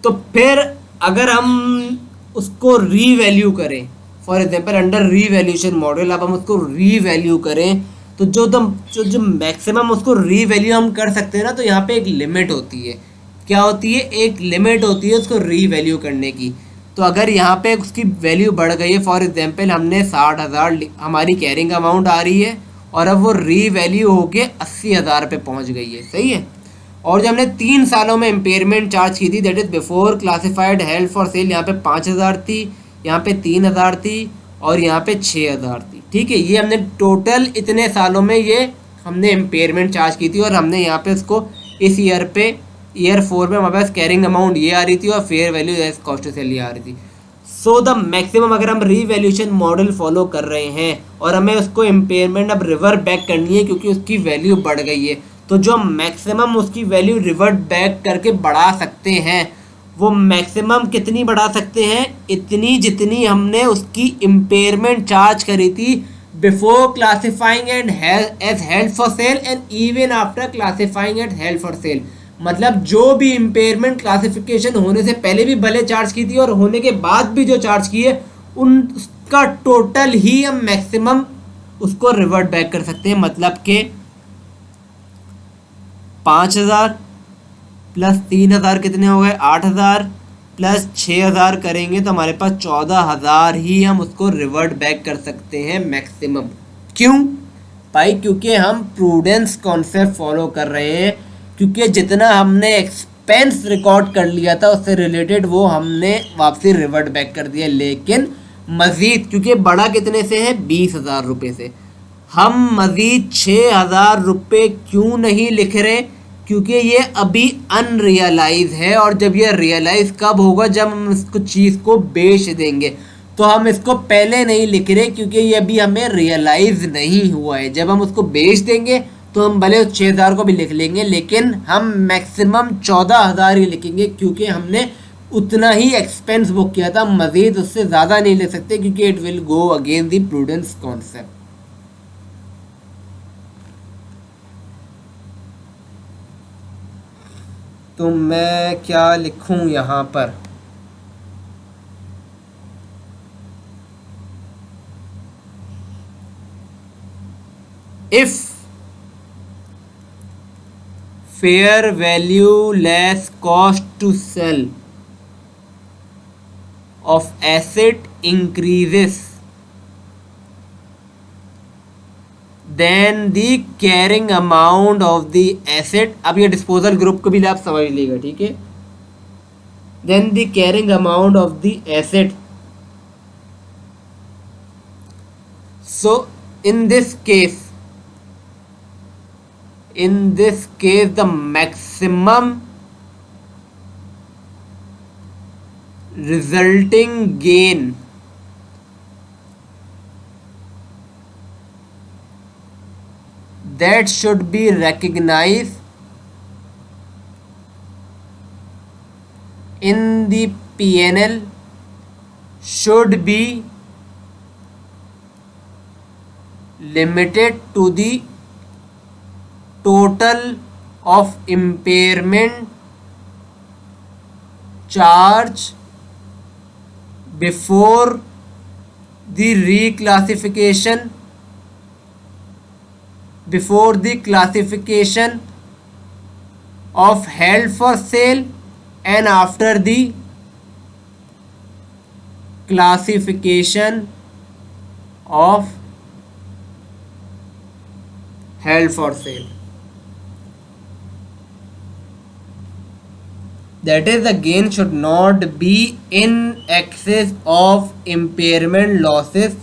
तो फिर अगर हम उसको रीवैल्यू करें, for example under revaluation model, अब हम उसको रीवैल्यू करें तो जो मैक्सिमम उसको रीवैल्यू हम कर सकते हैं ना, तो यहाँ पे एक लिमिट होती है। क्या होती है? एक लिमिट होती है उसको रीवैल्यू करने की। तो अगर यहाँ पे उसकी वैल्यू बढ़ गई है, फॉर एग्जांपल हमने 60,000 हमारी कैरिंग अमाउंट आ रही है और अब वो रीवैल्यू होके 80,000 पे पहुँच गई है, सही है। और जब हमने 3 सालों में इम्पेयरमेंट चार्ज की थी, that is before classified held for cell, यहाँ पे 5,000 थी, यहाँ पे 3,000 थी और यहाँ पे 6,000 थी। ठीक है, ये हमने टोटल इतने सालों में ये हमने इम्पेयरमेंट चार्ज की थी और हमने यहाँ पे इसको इस ईयर पे ईयर 4 में हमारे पास कैरिंग अमाउंट ये आ रही थी और fair value as cost to sell ये आ रही थी। सो द मैक्सिमम, अगर हम रीवैल्यूएशन मॉडल फॉलो कर रहे हैं और हमें उसको इम्पेयरमेंट अब रिवर्ट बैक करनी है क्योंकि उसकी वैल्यू बढ़ गई है, तो जो मैक्सिमम उसकी वैल्यू रिवर्ट बैक करके बढ़ा सकते हैं वो मैक्सिमम कितनी बढ़ा सकते हैं, इतनी जितनी हमने उसकी इम्पेयरमेंट चार्ज करी थी before classifying and as held for sale and even after classifying at held for sale. मतलब जो भी इम्पेयरमेंट क्लासिफिकेशन होने से पहले भी भले चार्ज की थी और होने के बाद भी जो चार्ज की है उनका टोटल ही हम मैक्सिमम उसको रिवर्ट बैक कर सकते हैं। मतलब कि 5,000 प्लस 3,000 कितने हो गए, 8,000 प्लस 6,000 करेंगे तो हमारे पास 14,000 ही हम उसको रिवर्ट बैक कर सकते हैं मैक्सिमम। क्यों भाई? क्योंकि हम प्रूडेंस कॉन्सेप्ट फॉलो कर रहे हैं, क्योंकि जितना हमने एक्सपेंस रिकॉर्ड कर लिया था उससे रिलेटेड वो हमने वापसी रिवर्ट बैक कर दिया, लेकिन मज़ीद क्योंकि बड़ा कितने से है, 20,000 रुपये से, हम मज़ीद 6,000 रुपये क्यों नहीं लिख रहे? क्योंकि ये अभी अनरियलाइज है और जब ये रियलाइज कब होगा, जब हम इसको चीज़ को बेच देंगे। तो हम इसको पहले नहीं लिख रहे क्योंकि ये अभी हमें रियलाइज नहीं हुआ है। जब हम उसको बेच देंगे तो हम भले उस 6,000 को भी लिख लेंगे, लेकिन हम मैक्सिमम 14,000 ही लिखेंगे क्योंकि हमने उतना ही एक्सपेंस बुक किया था, मज़ीद उससे ज़्यादा नहीं ले सकते क्योंकि it will go against the prudence concept. तो मैं क्या लिखूं यहाँ पर? If fair value less cost to sell of asset increases then the carrying amount of the asset. अब ये डिस्पोजल ग्रुप को भी आप समझ लीजिएगा, ठीक है। Then the carrying amount of the asset, so in this case the maximum resulting gain that should be recognized in the P&L should be limited to the total of impairment charge before the classification of held for sale and after the classification of held for sale. That is, the gain should not be in excess of impairment losses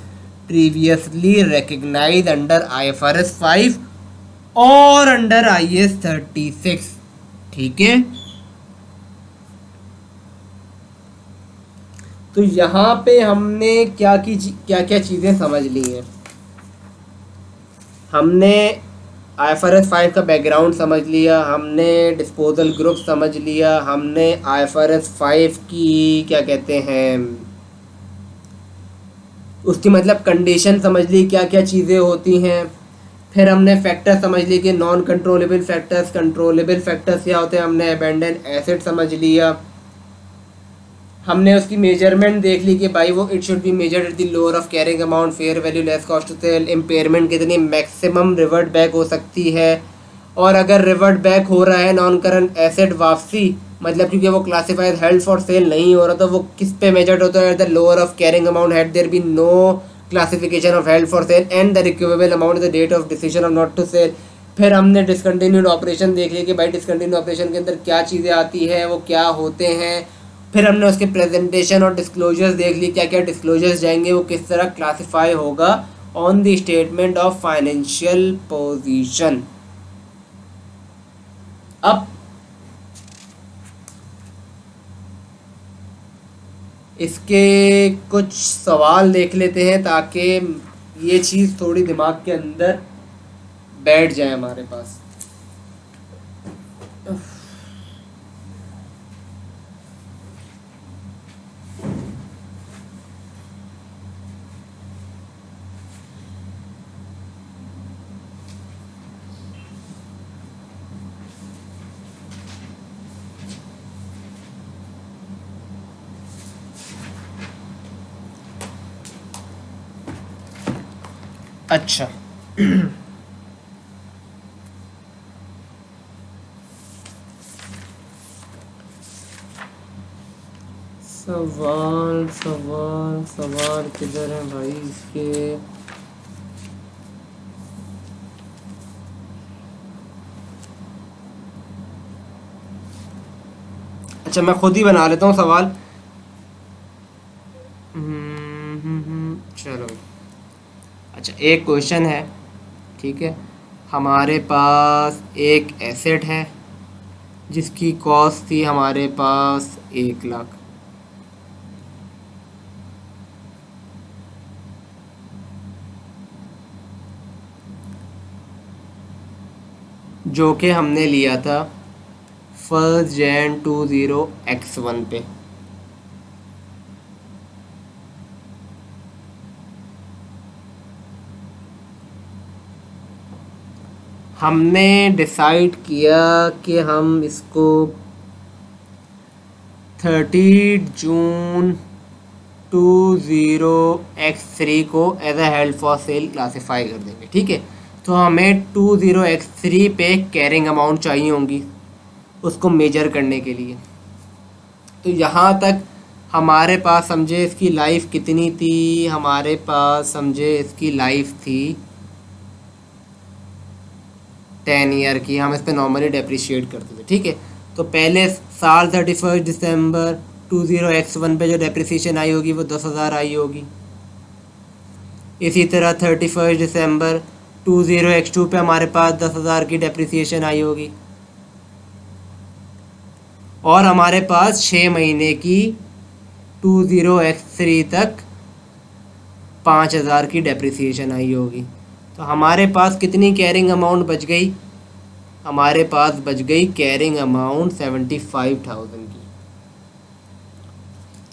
previously recognized under IFRS 5 और under IAS 36, ठीक है। तो यहाँ पे हमने क्या क्या चीज़ें समझ ली हैं। हमने IFRS 5 का बैकग्राउंड समझ लिया, हमने डिस्पोजल ग्रुप समझ लिया, हमने IFRS 5 की क्या कहते हैं उसकी मतलब कंडीशन समझ ली, क्या क्या चीज़ें होती हैं। फिर हमने फैक्टर समझ लिए कि non controllable factors, controllable factors क्या होते हैं। हमने अबेंडन एसेट समझ लिया, हमने उसकी मेजरमेंट देख ली कि भाई वो it should be measured at the lower of carrying amount, fair value less cost to sell, impairment कितनी मैक्सिमम रिवर्ट बैक हो सकती है, और अगर रिवर्ट बैक हो रहा है नॉन करंट एसेट वापसी, मतलब क्योंकि वो क्लासिफाइड हेल्ड फॉर सेल नहीं हो रहा, तो वो किस पे मेजर्ड होता है, at the lower of carrying amount had there be no classification of held for sale and the recoverable amount the date of decision of not to sell. फिर हमने डिसकंटिन्यूड ऑपरेशन देख लिया कि भाई डिसकंटिन्यूड ऑपरेशन के अंदर क्या चीज़ें आती है, वो क्या होते हैं। फिर हमने उसके प्रेजेंटेशन और डिस्क्लोजर्स देख ली, क्या क्या डिस्क्लोजर्स जाएंगे, वो किस तरह क्लासिफाई होगा on the statement of financial position. अब इसके कुछ सवाल देख लेते हैं ताकि ये चीज़ थोड़ी दिमाग के अंदर बैठ जाए हमारे पास। अच्छा, सवाल सवाल सवाल किधर है भाई इसके। अच्छा, मैं खुद ही बना लेता हूँ सवाल। चलो, अच्छा एक क्वेश्चन है, ठीक है। हमारे पास एक एसेट है जिसकी कॉस्ट थी हमारे पास 1 लाख। जो कि हमने लिया था 1 Jan 20x1 पे। हमने डिसाइड किया कि हम इसको 30 जून 20x3 को as a held for sale classify कर देंगे, ठीक है। तो हमें 20x3 पे कैरिंग अमाउंट चाहिए होंगी उसको मेजर करने के लिए। तो यहाँ तक हमारे पास समझे इसकी लाइफ कितनी थी, हमारे पास समझे इसकी लाइफ थी 10 ईयर की। हम इस पर नॉर्मली डेप्रिशिएट करते थे, ठीक है। तो पहले साल 31 दिसंबर 20x1 पे जो डेप्रिसिएशन आई होगी वो 10,000 आई होगी। इसी तरह 31 दिसंबर 20x2 पे हमारे पास 10,000 की डेप्रिसिएशन आई होगी। और हमारे पास 6 महीने की 20x3 तक 5,000 की डेप्रिसिएशन आई होगी। तो हमारे पास कितनी कैरिंग अमाउंट बच गई? हमारे पास बच गई कैरिंग अमाउंट 75,000 की।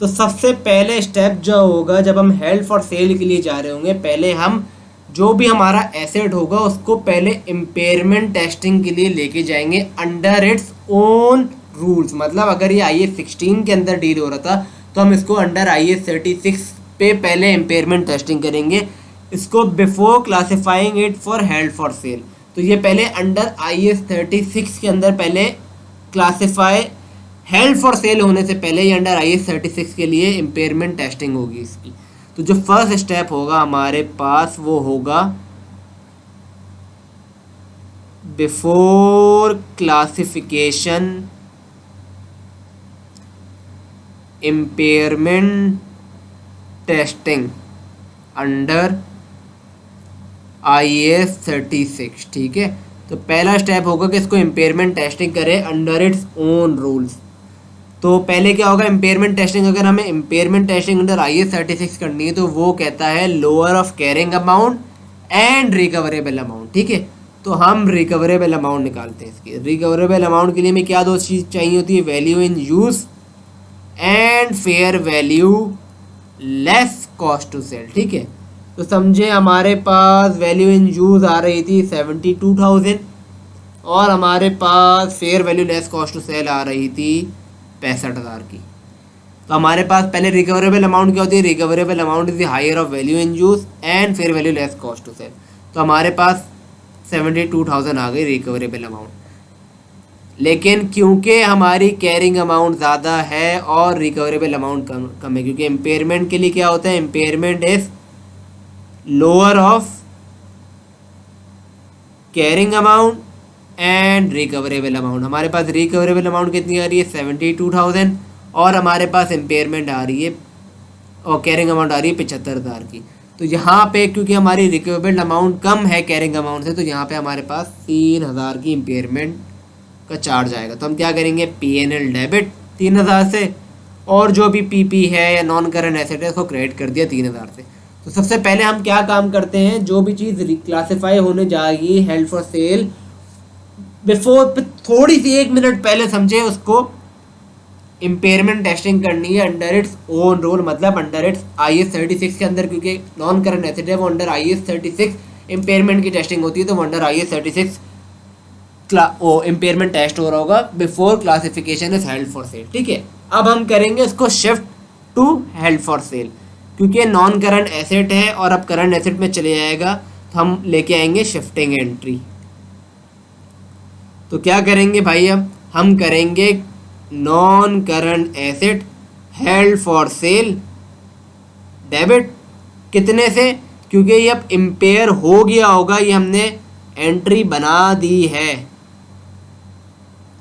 तो सबसे पहले स्टेप जो होगा जब हम हेल्ड फॉर सेल के लिए जा रहे होंगे, पहले हम जो भी हमारा एसेट होगा उसको पहले इम्पेयरमेंट टेस्टिंग के लिए लेके जाएंगे अंडर इट्स ओन रूल्स। मतलब अगर ये IAS 16 के अंदर डील हो रहा था तो हम इसको अंडर IAS 36 पे पहले इम्पेयरमेंट टेस्टिंग करेंगे, इसको before classifying it for held for sale. तो ये पहले अंडर IAS 36 के अंदर पहले क्लासिफाई, हेल्ड फॉर सेल होने से पहले ही अंडर IAS 36 के लिए इम्पेयरमेंट टेस्टिंग होगी इसकी। तो जो फर्स्ट स्टेप होगा हमारे पास वो होगा before classification impairment testing under IAS 36, ठीक है। तो पहला स्टेप होगा कि इसको इम्पेयरमेंट टेस्टिंग करें अंडर इट्स ओन रूल्स। तो पहले क्या होगा, इम्पेयरमेंट टेस्टिंग, अगर हमें इम्पेयरमेंट टेस्टिंग अंडर IAS 36 करनी है तो वो कहता है lower of carrying amount and recoverable amount, ठीक है। तो हम रिकवरेबल अमाउंट निकालते हैं इसकी। रिकवरेबल अमाउंट के लिए हमें क्या दो चीज़ चाहिए होती है, value in use and fair value less cost to sell, ठीक है। तो समझे हमारे पास वैल्यू इन यूज़ आ रही थी 72,000 और हमारे पास fair value less cost to sell आ रही थी 65,000 की। तो हमारे पास पहले रिकवरेबल अमाउंट क्या होती है, recoverable amount is the higher of value in use and fair value less cost to sell. तो हमारे पास 72,000 आ गई रिकवरेबल अमाउंट। लेकिन क्योंकि हमारी कैरिंग अमाउंट ज़्यादा है और रिकवरेबल अमाउंट कम है, क्योंकि इम्पेयरमेंट के लिए क्या होता है, impairment is lower of carrying amount and recoverable amount. हमारे पास रिकवरेबल अमाउंट कितनी आ रही है 72,000 और हमारे पास इम्पेयरमेंट आ रही है और कैरिंग अमाउंट आ रही है 75,000 की। तो यहाँ पे क्योंकि हमारी रिकवरेबल अमाउंट कम है कैरिंग अमाउंट से, तो यहाँ पे हमारे पास 3,000 की इम्पेयरमेंट का चार्ज आएगा। तो हम क्या करेंगे, PNL डेबिट 3,000 से और जो भी पीपी है या नॉन करंट एसेट है उसको क्रेडिट कर दिया 3000 से। तो सबसे पहले हम क्या काम करते हैं, जो भी चीज़ रिक्लासीफाई होने जाएगी हेल्ड फॉर सेल, बिफोर थोड़ी सी 1 मिनट पहले समझे उसको इम्पेयरमेंट टेस्टिंग करनी है अंडर इट्स ओन रूल, मतलब अंडर इट्स IAS 36 के अंदर, क्योंकि नॉन करंट एसेट है वो अंडर IAS 36 इम्पेयरमेंट की टेस्टिंग होती है, तो वो अंडर IAS 36 इम्पेयरमेंट टेस्ट हो रहा होगा before classification is held for sale. ठीक है, अब हम करेंगे इसको shift to held for sale, क्योंकि नॉन करंट एसेट है और अब करंट एसेट में चले जाएगा, तो हम लेके आएंगे शिफ्टिंग एंट्री। तो क्या करेंगे भाई, अब हम करेंगे non current asset held for sale debit, कितने से, क्योंकि ये अब इम्पेयर हो गया होगा, ये हमने एंट्री बना दी है,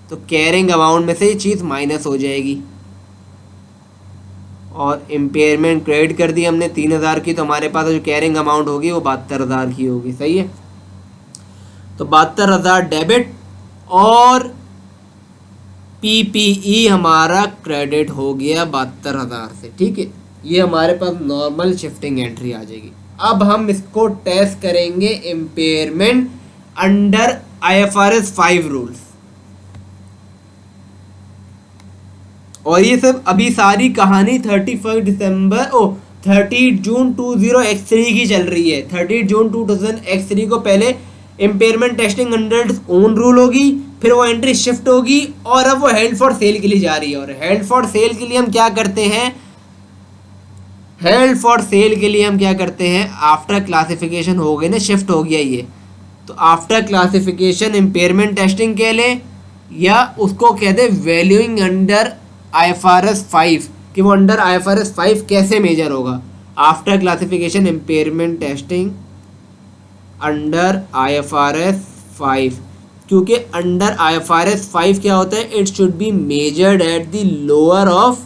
तो कैरिंग अमाउंट में से ये चीज़ माइनस हो जाएगी, और इम्पेयरमेंट क्रेडिट कर दी हमने 3000 की, तो हमारे पास जो कैरिंग अमाउंट होगी वो 72,000 की होगी। सही है, तो 72,000 डेबिट और PPE हमारा क्रेडिट हो गया 72,000 से। ठीक है, ये हमारे पास नॉर्मल शिफ्टिंग एंट्री आ जाएगी। अब हम इसको टेस्ट करेंगे इम्पेयरमेंट अंडर IFRS 5 रूल्स, और ये सब अभी सारी कहानी 30 जून 20x3 की चल रही है। 30 जून 2000x3 को पहले impairment testing under its own rule होगी, फिर वो एंट्री शिफ्ट होगी, और अब वो हेल्ड फॉर सेल के लिए जा रही है। और हेल्ड फॉर सेल के लिए हम क्या करते हैं, हेल्ड फॉर सेल के लिए हम क्या करते हैं, आफ्टर क्लासिफिकेशन हो गई ना, शिफ्ट हो गया ये, तो आफ्टर क्लासिफिकेशन इम्पेयरमेंट टेस्टिंग के लिए, या उसको कहते हैं वैल्यूइंग अंडर IFRS 5, कि वो अंडर IFRS 5 कैसे मेजर होगा। After classification impairment testing under IFRS 5, क्योंकि अंडर IFRS 5 क्या होता है, it should be measured at the lower of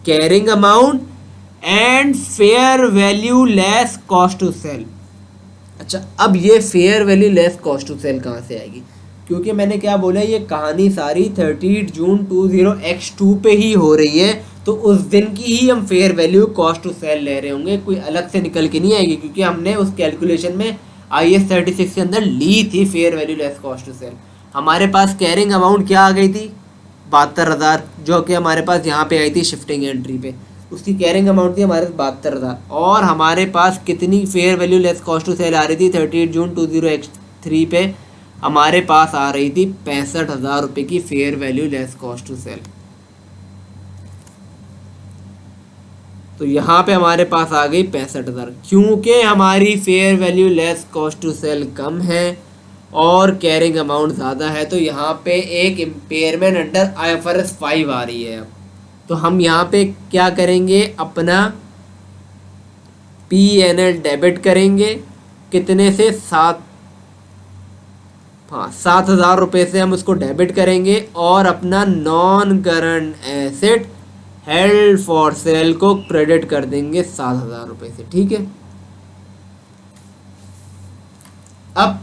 carrying amount and fair value less cost to sell. अच्छा, अब ये fair value less cost to sell कहाँ से आएगी, क्योंकि मैंने क्या बोला, ये कहानी सारी 30 जून 20x2 पे ही हो रही है, तो उस दिन की ही हम fair value cost to sell ले रहे होंगे, कोई अलग से निकल के नहीं आएगी, क्योंकि हमने उस कैलकुलेशन में IAS 36 के अंदर ली थी fair value less cost to sell. हमारे पास कैरिंग अमाउंट क्या आ गई थी, 72,000, जो कि हमारे पास यहाँ पे आई थी शिफ्टिंग एंट्री पे, उसकी कैरिंग अमाउंट थी हमारे 72,000, और हमारे पास कितनी fair value less cost to sell आ रही थी 30 जून 20x3 पे, हमारे पास आ रही थी 65,000 रुपये की fair value less cost to sell. तो यहाँ पे हमारे पास आ गई 65,000, क्योंकि हमारी fair value less cost to sell कम है और कैरिंग अमाउंट ज़्यादा है, तो यहाँ पे एक इम्पेयरमेंट अंडर IFRS 5 आ रही है। अब तो हम यहाँ पे क्या करेंगे, अपना P&L डेबिट करेंगे, कितने से, 7,000 रुपये से हम उसको डेबिट करेंगे, और अपना non current asset held for cell को क्रेडिट कर देंगे 7,000 रुपये से। ठीक है, अब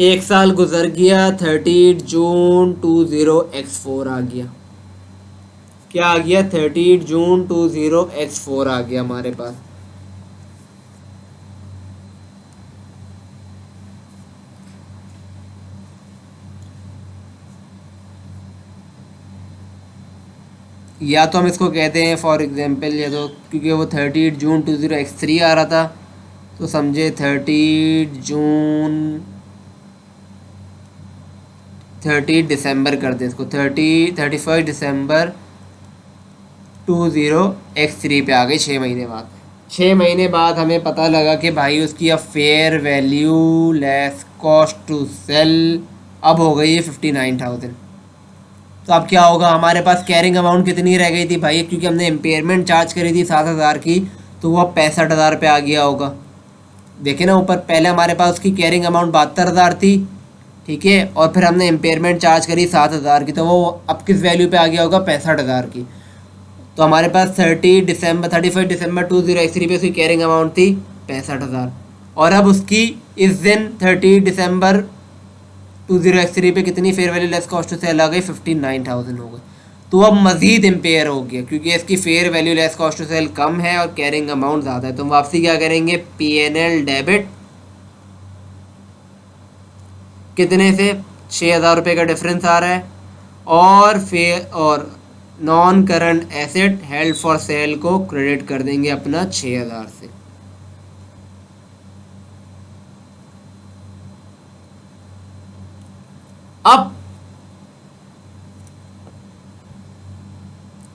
1 साल गुजर गया, 30 जून 20x4 आ गया, क्या आ गया, 30 जून 20x4 आ गया हमारे पास। या तो हम इसको कहते हैं फॉर एग्जांपल, या तो क्योंकि वो 30 जून 20x3 आ रहा था, तो समझे 30 दिसंबर कर दे इसको, 31 दिसंबर 20x3 पे आ गई 6 महीने बाद। 6 महीने बाद हमें पता लगा कि भाई उसकी अब fair value less cost to sell अब हो गई है 59,000। तो अब क्या होगा, हमारे पास कैरिंग अमाउंट कितनी रह गई थी भाई, क्योंकि हमने इम्पेयरमेंट चार्ज करी थी 7,000 की, तो वो अब 65,000 पे आ गया होगा। देखे ना ऊपर, पहले हमारे पास उसकी कैरिंग अमाउंट 72,000 थी, ठीक है, और फिर हमने इम्पेयरमेंट चार्ज करी 7,000 की, तो वो अब किस वैल्यू पे आ गया होगा, 65,000 की। तो हमारे पास 31 दिसंबर 20x3 पे उसकी कैरिंग अमाउंट थी 65,000, और अब उसकी इस दिन 30 दिसंबर 20x3 पे कितनी fair value less cost to sell आ गई, 59,000 हो गई। तो अब मज़ीद इम्पेयर हो गया क्योंकि इसकी fair value less cost to sell कम है और कैरिंग अमाउंट ज़्यादा है। तो हम वापसी क्या करेंगे, पी एन एल डेबिट कितने से, 6,000 रुपये का डिफरेंस आ रहा है, और फेयर और non current asset held for cell को क्रेडिट कर देंगे अपना 6,000 से। अब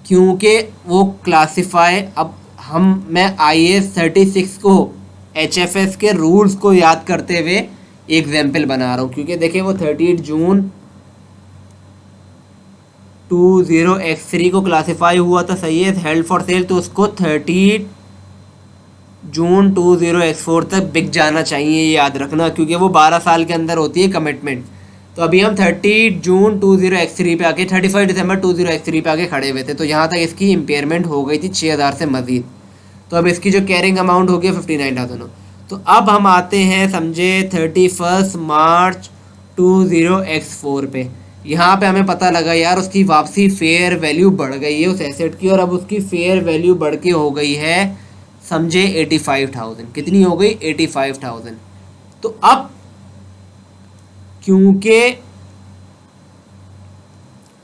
क्योंकि वो क्लासिफाई, अब मैं IAS 36 को HFS के रूल्स को याद करते हुए एग्जाम्पल बना रहा हूँ, क्योंकि देखिए वो 30 जून 20x3 को क्लासिफाई हुआ था, सही है, हेल्ड फॉर सेल, तो उसको 30 जून 20x4 तक बिक जाना चाहिए, ये याद रखना, क्योंकि वो 12 साल के अंदर होती है कमिटमेंट। तो अभी हम 30 जून 20x3 पे आके 31 दिसंबर 20x3 पे आके खड़े हुए थे, तो यहाँ तक इसकी इम्पेयरमेंट हो गई थी 6,000 से मज़ीद। तो अब इसकी जो कैरिंग अमाउंट हो गया 59,000। तो अब हम आते हैं समझे 31 मार्च 20x4 पे। यहाँ पे हमें पता लगा यार उसकी वापसी फेयर वैल्यू बढ़ गई है उस एसेट की, और अब उसकी फेयर वैल्यू बढ़ के हो गई है समझे 85,000। कितनी हो गई, 85,000। तो अब क्योंकि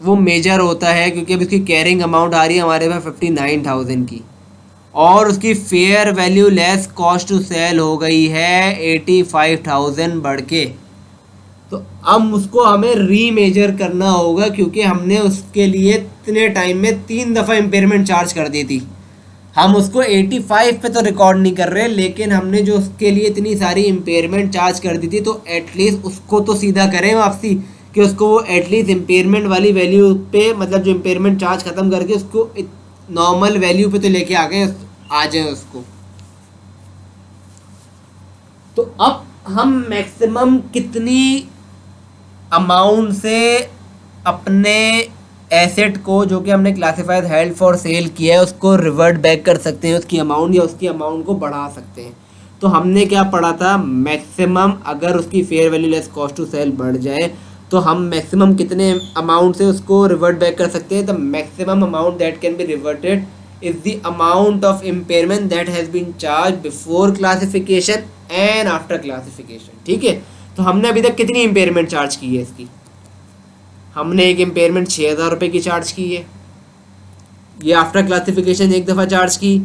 वो मेजर होता है, क्योंकि अब इसकी कैरिंग अमाउंट आ रही है हमारे पास 59,000 की, और उसकी fair value less cost to sell हो गई है 85,000 बढ़ के। तो अब उसको हमें रीमेजर करना होगा, क्योंकि हमने उसके लिए इतने टाइम में 3 दफ़ा इम्पेयरमेंट चार्ज कर दी थी। हम उसको 85 पे तो रिकॉर्ड नहीं कर रहे, लेकिन हमने जो उसके लिए इतनी सारी इम्पेयरमेंट चार्ज कर दी थी, तो एटलीस्ट उसको तो सीधा करें वापसी, कि उसको वो एटलीस्ट इम्पेयरमेंट वाली वैल्यू पे, मतलब जो इम्पेयरमेंट चार्ज ख़त्म करके उसको नॉर्मल वैल्यू पे तो लेके आ जाए उसको। तो अब हम मैक्सिमम कितनी अमाउंट से अपने एसेट को, जो कि हमने क्लासिफाइड हेल्ड फॉर सेल किया है, उसको रिवर्ट बैक कर सकते हैं, उसकी अमाउंट, या उसकी अमाउंट को बढ़ा सकते हैं। तो हमने क्या पढ़ा था, मैक्सिमम अगर उसकी fair value less cost to sell बढ़ जाए तो हम मैक्सिमम कितने अमाउंट से उसको रिवर्ट बैक कर सकते हैं। The maximum amount that can be reverted is the amount of impairment that has been charge before classification and after classification. ठीक है, तो हमने अभी तक कितनी इम्पेयरमेंट चार्ज की है इसकी, हमने एक इम्पेयरमेंट 6,000 रुपये की चार्ज की है, ये आफ्टर क्लासिफिकेशन एक दफ़ा चार्ज की,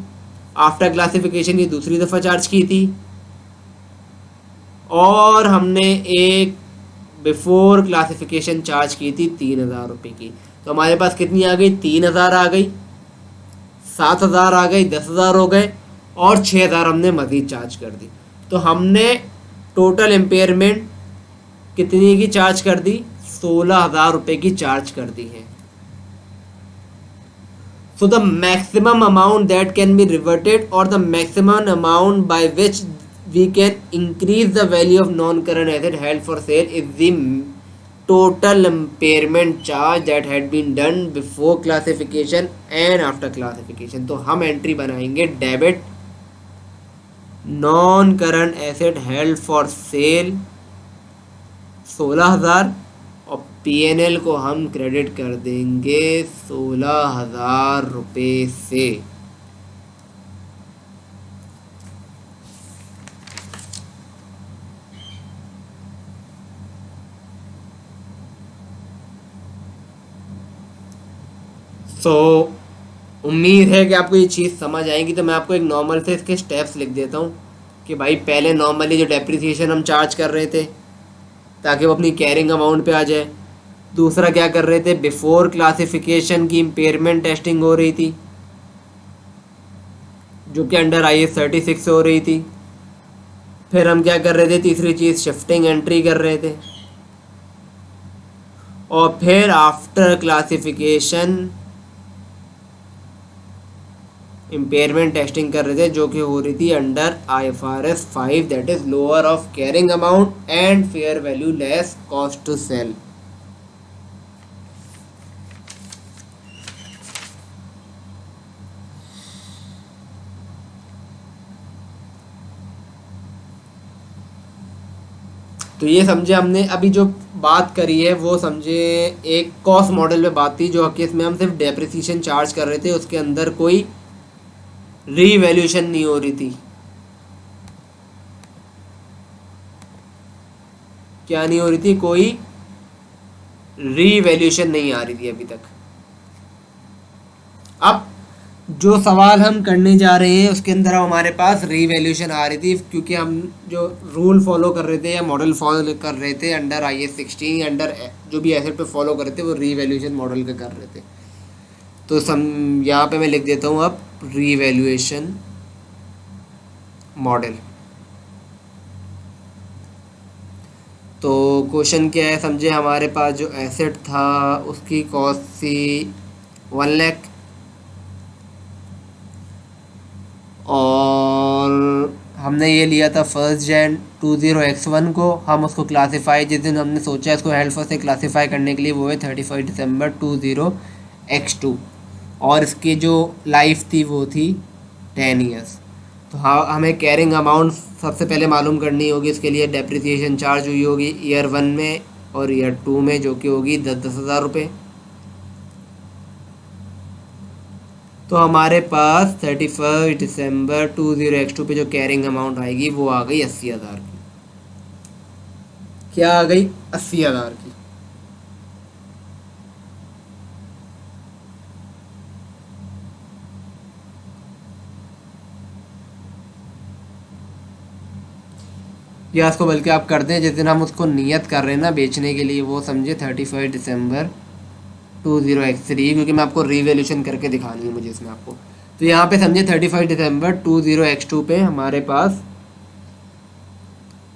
आफ्टर क्लासिफिकेशन ये दूसरी दफ़ा चार्ज की थी, और हमने एक बिफोर क्लासिफिकेशन चार्ज की थी 3,000 रुपये की। तो हमारे पास कितनी आ गई, 3,000 आ गई, 7,000 आ गई, 10,000 हो गए, और 6,000 हमने मज़ीद चार्ज कर दी। तो हमने टोटल इम्पेयरमेंट कितनी की चार्ज कर दी, 16,000 रुपये की चार्ज कर दी है। So the maximum amount that can be reverted, और the maximum amount by which we can increase the value of non-current asset held for sale is the total impairment charge that had been done before classification and after classification। तो हम एंट्री बनाएंगे debit non current asset held for cell 16,000, और PNL को हम क्रेडिट कर देंगे 16,000 रुपये से। उम्मीद है कि आपको ये चीज़ समझ आएगी। तो मैं आपको एक नॉर्मल से इसके स्टेप्स लिख देता हूँ कि भाई पहले नॉर्मली जो डेप्रिसिएशन हम चार्ज कर रहे थे ताकि वो अपनी कैरिंग अमाउंट पे आ जाए। दूसरा क्या कर रहे थे, बिफोर क्लासिफिकेशन की इम्पेयरमेंट टेस्टिंग हो रही थी जो कि अंडर IAS 36 से हो रही थी। फिर हम क्या कर रहे थे, तीसरी चीज़ शिफ्टिंग एंट्री कर रहे थे, और फिर आफ्टर क्लासिफिकेशन इम्पेयरमेंट टेस्टिंग कर रहे थे जो कि हो रही थी under IFRS 5, that is lower of carrying amount and fair value less cost to sell. तो ये समझे हमने। अभी जो बात करी है वो समझे एक कॉस्ट मॉडल पे बात थी, जो केस में हम सिर्फ डेप्रिसिएशन चार्ज कर रहे थे, उसके अंदर कोई रीवैल्यूएशन नहीं हो रही थी। क्या नहीं हो रही थी? कोई रीवैल्यूएशन नहीं आ रही थी अभी तक। अब जो सवाल हम करने जा रहे हैं उसके अंदर हमारे पास रीवैल्यूएशन आ रही थी, क्योंकि हम जो रूल फॉलो कर रहे थे या मॉडल फॉलो कर रहे थे अंडर IAS 16, अंडर जो भी एसेट पे फॉलो कर रहे थे वो रीवैल्यूएशन मॉडल का कर रहे थे। तो यहाँ पे मैं लिख देता हूँ अब रीवैल्यूएशन मॉडल। तो क्वेश्चन क्या है समझे, हमारे पास जो एसेट था उसकी कॉस्ट थी 1 लाख, और हमने ये लिया था 1 Jan 20x1 को। हम उसको क्लासीफाई जिस दिन हमने सोचा इसको हेल्ड फॉर से क्लासीफाई करने के लिए वो है 31 December 20x2, और इसकी जो लाइफ थी वो थी 10 ईयर्स। तो हाँ, हमें कैरिंग अमाउंट सबसे पहले मालूम करनी होगी। इसके लिए डेप्रिसिएशन चार्ज हुई होगी ईयर 1 में और ईयर 2 में, जो कि होगी 10,000 रुपये। तो हमारे पास 31 December 20x2 पे जो कैरिंग अमाउंट आएगी वो आ गई 80,000 की। क्या आ गई? 80,000 की। या इसको बल्कि आप कर दें जिस दिन हम उसको नियत कर रहे हैं ना बेचने के लिए, वो समझे 31 December 20x3, क्योंकि मैं आपको रीवैल्यूएशन करके दिखानी है मुझे इसमें आपको। तो यहाँ पे समझे 31 December 20x2 पे हमारे पास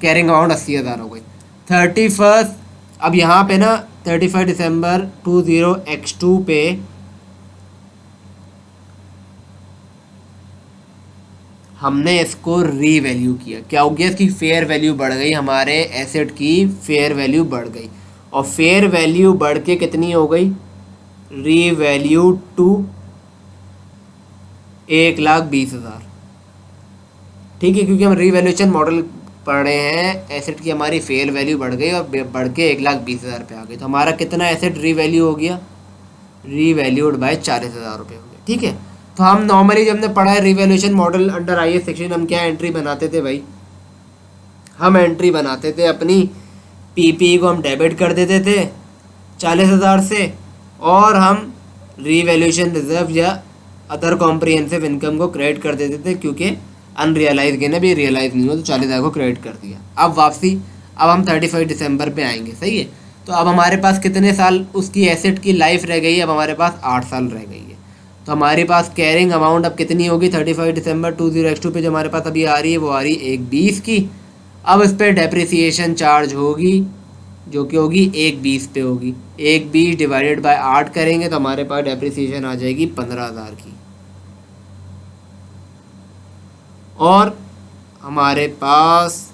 कैरिंग अमाउंट 80,000 हो गई। 31, अब यहाँ पे ना 31 December 20x2 पे हमने इसको रीवैल्यू किया। क्या हो गया? इसकी फेयर वैल्यू बढ़ गई, हमारे एसेट की फेयर वैल्यू बढ़ गई, और फेयर वैल्यू बढ़ के कितनी हो गई? Revalue to 1,20,000। ठीक है, क्योंकि हम रीवैल्यूएशन मॉडल पढ़ रहे हैं, एसेट की हमारी फेयर वैल्यू बढ़ गई और बढ़ के 1,20,000 पे आ गई। तो हमारा कितना एसेट रीवैल्यू हो गया? रीवैल्यूड बाय 40,000 रुपये हो गया। ठीक है, तो हम नॉर्मली जब हमने पढ़ा है रिवैल्यूएशन मॉडल अंडर IAS 16, हम क्या एंट्री बनाते थे भाई? हम एंट्री बनाते थे अपनी PPE को हम डेबिट कर देते थे 40,000 से, और हम रीवैल्यूएशन रिजर्व या अदर कॉम्प्रिहेंसिव इनकम को क्रेडिट कर देते थे, क्योंकि अनरियलाइज गेन अभी रियलाइज नहीं हो, तो 40,000 को क्रेडिट कर दिया। अब वापसी, अब हम 31 दिसंबर पे आएंगे, सही है। तो अब हमारे पास कितने साल उसकी एसेट की लाइफ रह गई है? अब हमारे पास 8 साल रह गई है। तो हमारे पास कैरिंग अमाउंट अब कितनी होगी? 31 December 20x2 पे जो हमारे पास अभी आ रही है वो आ रही है 1,20 की। अब इस पर डेप्रिसिएशन चार्ज होगी जो कि होगी 1,20 पे होगी। 1,20 डिवाइडेड बाय 8 करेंगे तो हमारे पास डेप्रिसिएशन आ जाएगी 15,000 की, और हमारे पास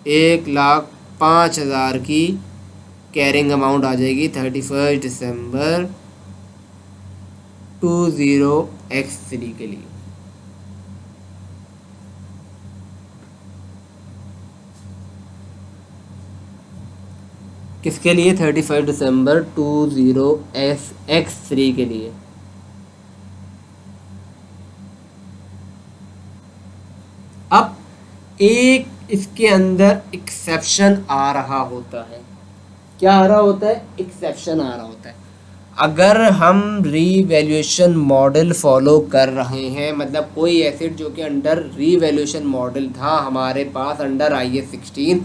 1,05,000 की कैरिंग अमाउंट आ जाएगी 31 December 20x3 के लिए। किसके लिए? 31 December 20x3 के लिए। अब एक इसके अंदर एक्सेप्शन आ रहा होता है। क्या आ रहा होता है? एक्सेप्शन आ रहा होता है। अगर हम रीवैल्यूएशन मॉडल फॉलो कर रहे हैं, मतलब कोई एसेट जो कि अंडर रीवैल्यूएशन मॉडल था हमारे पास अंडर IAS 16,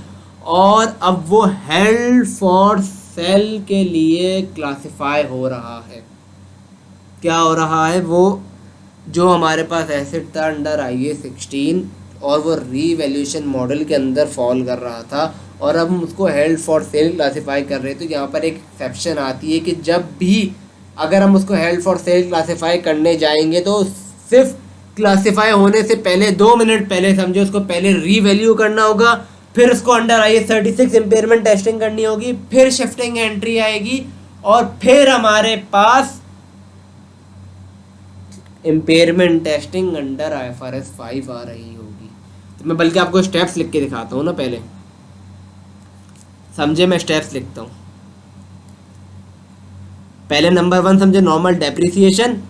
और अब वो हेल्ड फॉर सेल के लिए क्लासिफाई हो रहा है। क्या हो रहा है? वो जो हमारे पास एसेट था अंडर IAS 16 और वो रीवैल्यूएशन मॉडल के अंदर फॉल कर रहा था, और अब हम उसको हेल्ड फॉर सेल क्लासीफाई कर रहे थे। तो यहाँ पर एक एक्सेप्शन आती है कि जब भी अगर हम उसको हेल्ड फॉर सेल क्लासीफाई करने जाएंगे तो सिर्फ क्लासीफाई होने से पहले 2 मिनट पहले समझो उसको पहले रीवैल्यू करना होगा, फिर उसको अंडर IAS 36 इम्पेयरमेंट टेस्टिंग करनी होगी, फिर शिफ्टिंग एंट्री आएगी, और फिर हमारे पास इम्पेयरमेंट टेस्टिंग अंडर IFRS 5 आ रही होगी। तो मैं बल्कि आपको स्टेप्स लिख के दिखाता हूँ ना पहले। समझे, मैं स्टेप्स लिखता हूँ। पहले नंबर 1 समझे नॉर्मल डेप्रिसिएशन,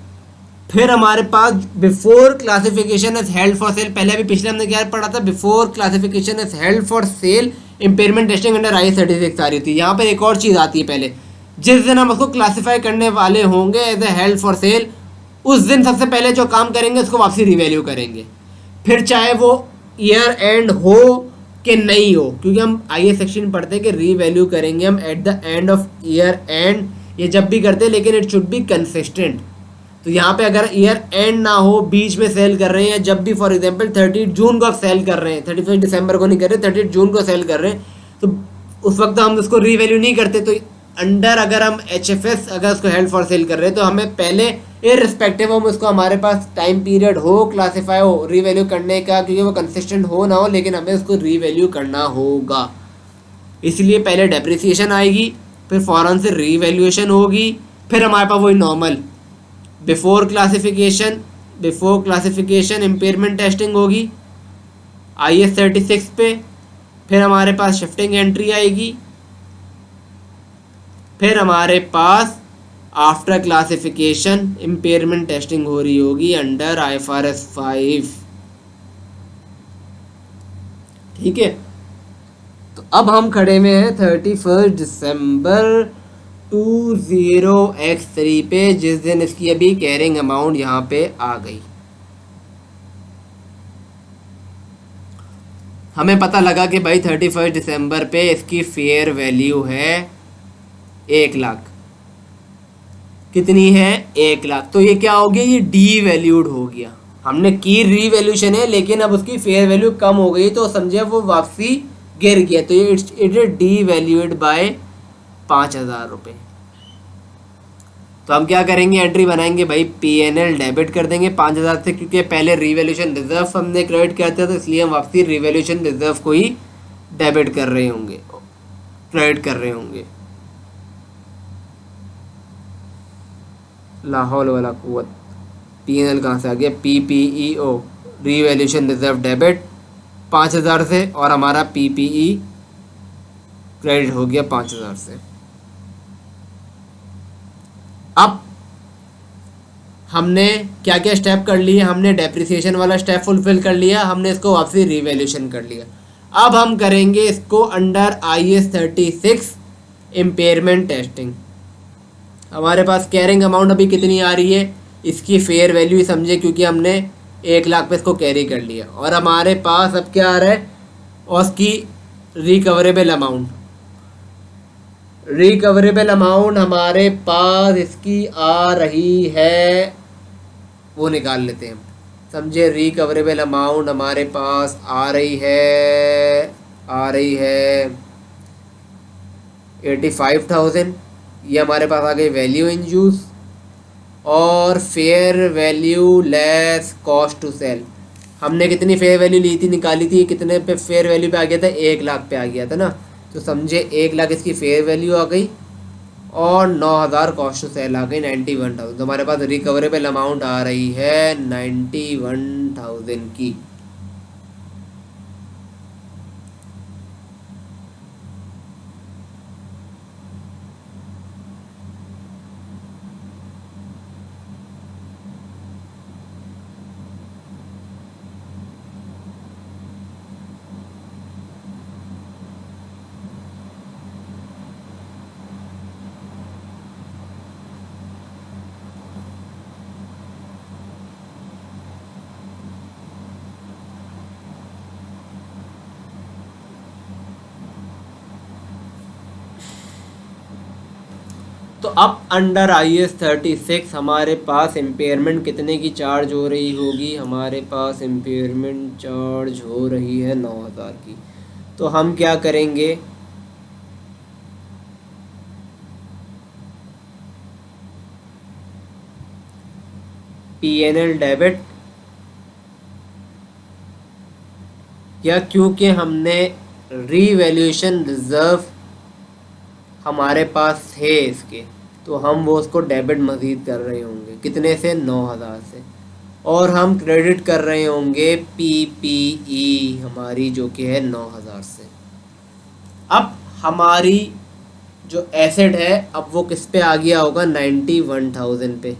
फिर हमारे पास before classification is held for sale. पहले अभी पिछले हमने क्या पढ़ा था, before classification is held for sale impairment testing under IS 36 आ रही थी। यहाँ पर एक और चीज़ आती है, पहले जिस दिन हम उसको क्लासीफाई करने वाले होंगे as a held for sale, उस दिन सबसे पहले जो काम करेंगे उसको वापसी रिवैल्यू करेंगे। फिर चाहे वो ईयर एंड हो कि नहीं हो, क्योंकि हम IS सेक्शन में पढ़ते हैं कि रीवैल्यू करेंगे हम at the end of year and, ये जब भी करते हैं, लेकिन इट शुड बी कंसिस्टेंट। तो यहाँ पे अगर ईयर एंड ना हो, बीच में सेल कर रहे हैं, या जब भी फॉर एग्जांपल 30 जून को आप सेल कर रहे हैं, 31 दिसंबर को नहीं कर रहे, 30 जून को सेल कर रहे हैं, तो उस वक्त हम उसको रीवैल्यू नहीं करते। तो अंडर अगर हम HFS अगर उसको हेल्ड फॉर सेल कर रहे हैं, तो हमें पहले इररिस्पेक्टिव हम उसको, हमारे पास टाइम पीरियड हो, क्लासीफाई हो रीवैल्यू करने का, क्योंकि वो कंसिस्टेंट हो ना हो, लेकिन हमें उसको रीवैल्यू करना होगा। इसलिए पहले डेप्रिसिएशन आएगी, फिर फौरन से रीवैल्यूएशन होगी, फिर हमारे पास वही normal before classification impairment testing होगी IS 36 पे, फिर हमारे पास शिफ्टिंग एंट्री आएगी, फिर हमारे पास आफ्टर क्लासिफिकेशन इम्पेयरमेंट टेस्टिंग हो रही होगी अंडर IFRS 5। ठीक है, तो अब हम खड़े में हैं 31 दिसंबर 20x3 पे, जिस दिन इसकी अभी कैरिंग अमाउंट यहाँ पे आ गई। हमें पता लगा कि भाई 31 दिसंबर पे इसकी फेयर वैल्यू है 1 लाख। कितनी है? 1 लाख। तो ये क्या हो गया, ये डी वैल्यूड हो गया। हमने की रीवैल्यूशन है, लेकिन अब उसकी फेयर वैल्यू कम हो गई, तो समझे वो वापसी गिर गया, तो ये it is D valued bye 5,000 रुपये। तो हम क्या करेंगे, एंट्री बनाएंगे भाई, PNL डेबिट कर देंगे 5,000 से, क्योंकि पहले रिवैल्यूशन रिजर्व हमने क्रेडिट किया था, तो इसलिए हम वापसी रिवैल्यूशन रिजर्व को ही डेबिट कर रहे होंगे, क्रेडिट कर रहे होंगे। लाहौल वाला कुव्वत। PNL कहाँ से आ गया, PPEO रिवैल्यूशन रिजर्व डेबिट 5,000 से, और हमारा PPE क्रेडिट हो गया 5,000 से। अब हमने क्या क्या स्टेप कर लिए, हमने डेप्रिसिएशन वाला स्टेप फुलफिल कर लिया, हमने इसको वापसी रिवैल्यूशन कर लिया। अब हम करेंगे इसको अंडर IS 36 इम्पेयरमेंट टेस्टिंग। हमारे पास कैरिंग अमाउंट अभी कितनी आ रही है, इसकी फेयर वैल्यू समझे, क्योंकि हमने 1 लाख पे इसको कैरी कर लिया, और हमारे पास अब क्या आ रहा है, और उसकी रिकवरेबल अमाउंट हमारे पास इसकी आ रही है, वो निकाल लेते हैं हम। समझे, रिकवरेबल अमाउंट हमारे पास आ रही है 85,000। ये हमारे पास आ गई वैल्यू इन यूज़, और fair value less cost to sell. हमने कितनी फेयर वैल्यू ली थी, निकाली थी, कितने पे फेयर वैल्यू पे आ गया था, 1 लाख पे आ गया था ना। तो समझे 1 लाख इसकी फेयर वैल्यू आ गई, और 9,000 कॉस्ट टू सेल आ गई 91,000। तो हमारे पास रिकवरेबल अमाउंट आ रही है 91,000 की। तो अब अंडर IS 36 हमारे पास इम्पेयरमेंट कितने की चार्ज हो रही होगी, हमारे पास इम्पेयरमेंट चार्ज हो रही है 9,000 की। तो हम क्या करेंगे, PNL डेबिट, या क्योंकि हमने रीवैल्यूएशन रिजर्व हमारे पास है इसके, तो हम वो उसको डेबिट मज़ीद कर रहे होंगे, कितने से, 9,000 से, और हम क्रेडिट कर रहे होंगे PPE हमारी, जो कि है 9,000 से। अब हमारी जो एसेट है अब वो किस पे आ गया होगा, 91,000 पे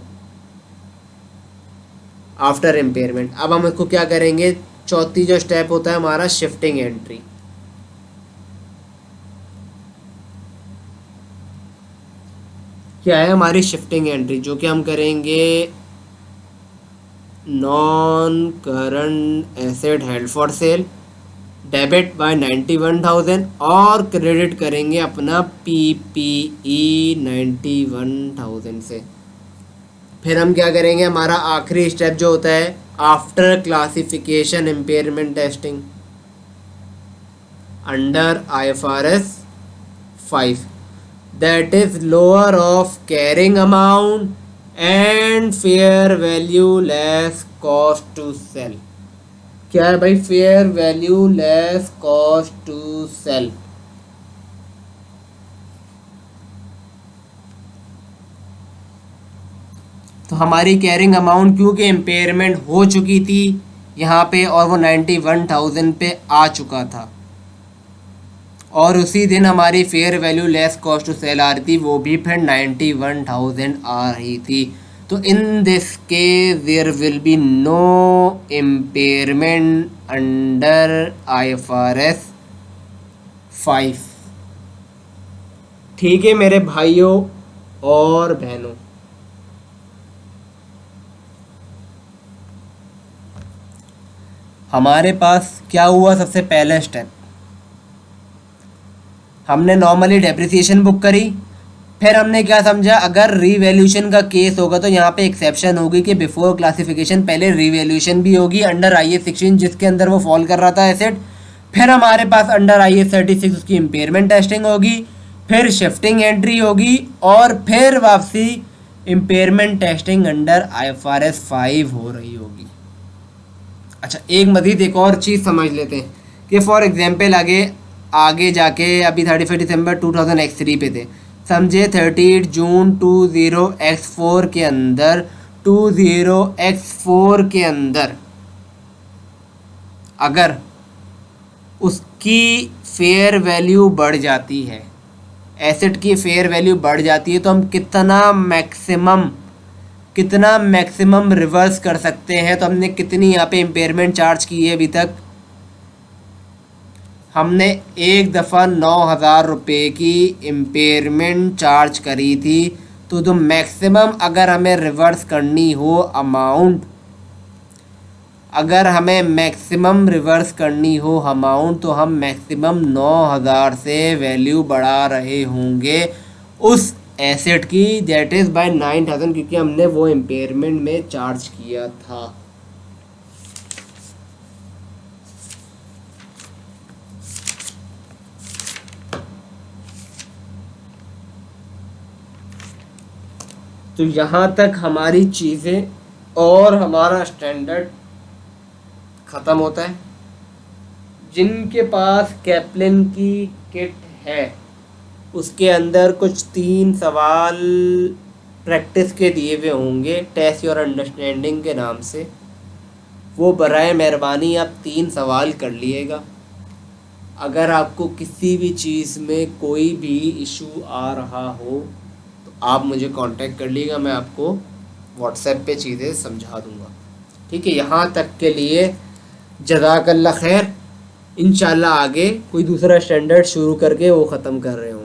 आफ्टर इम्पेयरमेंट। अब हम इसको क्या करेंगे, चौथी जो स्टेप होता है हमारा शिफ्टिंग एंट्री। क्या है हमारी शिफ्टिंग एंट्री, जो कि हम करेंगे non current asset held for cell, debit bye 91,000 और क्रेडिट करेंगे अपना PPE 91,000 से। फिर हम क्या करेंगे, हमारा आखिरी स्टेप जो होता है after classification impairment testing under IFRS 5, that is lower of carrying amount and fair value less cost to sell। क्या है भाई, fair value less cost to sell. तो हमारी कैरिंग अमाउंट क्योंकि इम्पेयरमेंट हो चुकी थी यहाँ पे और वो 91,000 पे आ चुका था और उसी दिन हमारी fair value less cost to sell आ रही थी, वो भी फिर 91,000 आ रही थी। तो in this case there will be no impairment under IFRS 5। ठीक है मेरे भाइयों और बहनों, हमारे पास क्या हुआ, सबसे पहला स्टेप हमने नॉर्मली डेप्रिसिएशन बुक करी। फिर हमने क्या समझा, अगर रीवैल्यूएशन का केस होगा तो यहाँ पे एक्सेप्शन होगी कि बिफोर क्लासिफिकेशन पहले रीवैल्यूएशन भी होगी अंडर IAS 16 जिसके अंदर वो फॉल कर रहा था एसेट। फिर हमारे पास अंडर IAS 36 उसकी इम्पेयरमेंट टेस्टिंग होगी, फिर शिफ्टिंग एंट्री होगी और फिर वापसी इम्पेयरमेंट टेस्टिंग अंडर IFRS 5 हो रही होगी। अच्छा एक मज़ीद एक और चीज़ समझ लेते हैं कि फॉर एग्जांपल आगे जाके अभी 31 दिसंबर 2003 पे थे, समझे 30 जून 20x4 के अंदर 20x4 के अंदर अगर उसकी फेयर वैल्यू बढ़ जाती है, एसेट की फेयर वैल्यू बढ़ जाती है, तो हम कितना मैक्सिमम रिवर्स कर सकते हैं। तो हमने कितनी यहाँ पे इम्पेयरमेंट चार्ज की है अभी तक, हमने एक दफ़ा 9,000 रुपये की इम्पेयरमेंट चार्ज करी थी। तो जो मैक्सिमम अगर हमें रिवर्स करनी हो अमाउंट, अगर हमें मैक्सिमम रिवर्स करनी हो अमाउंट तो हम मैक्सिमम 9,000 से वैल्यू बढ़ा रहे होंगे उस एसेट की, दैट इज़ बाय 9,000, क्योंकि हमने वो इम्पेयरमेंट में चार्ज किया था। तो यहाँ तक हमारी चीज़ें और हमारा स्टैंडर्ड ख़त्म होता है। जिनके पास कैप्लिन की किट है उसके अंदर कुछ 3 सवाल प्रैक्टिस के दिए हुए होंगे, टेस्ट योर अंडरस्टैंडिंग के नाम से। वो बराए मेहरबानी आप 3 सवाल कर लिएगा। अगर आपको किसी भी चीज़ में कोई भी इशू आ रहा हो तो आप मुझे कांटेक्ट कर लीजिएगा, मैं आपको व्हाट्सएप पे चीज़ें समझा दूँगा। ठीक है, यहाँ तक के लिए जज़ाकल्लाह खैर। इंशाल्लाह आगे कोई दूसरा स्टैंडर्ड शुरू करके वो ख़त्म कर रहे हों।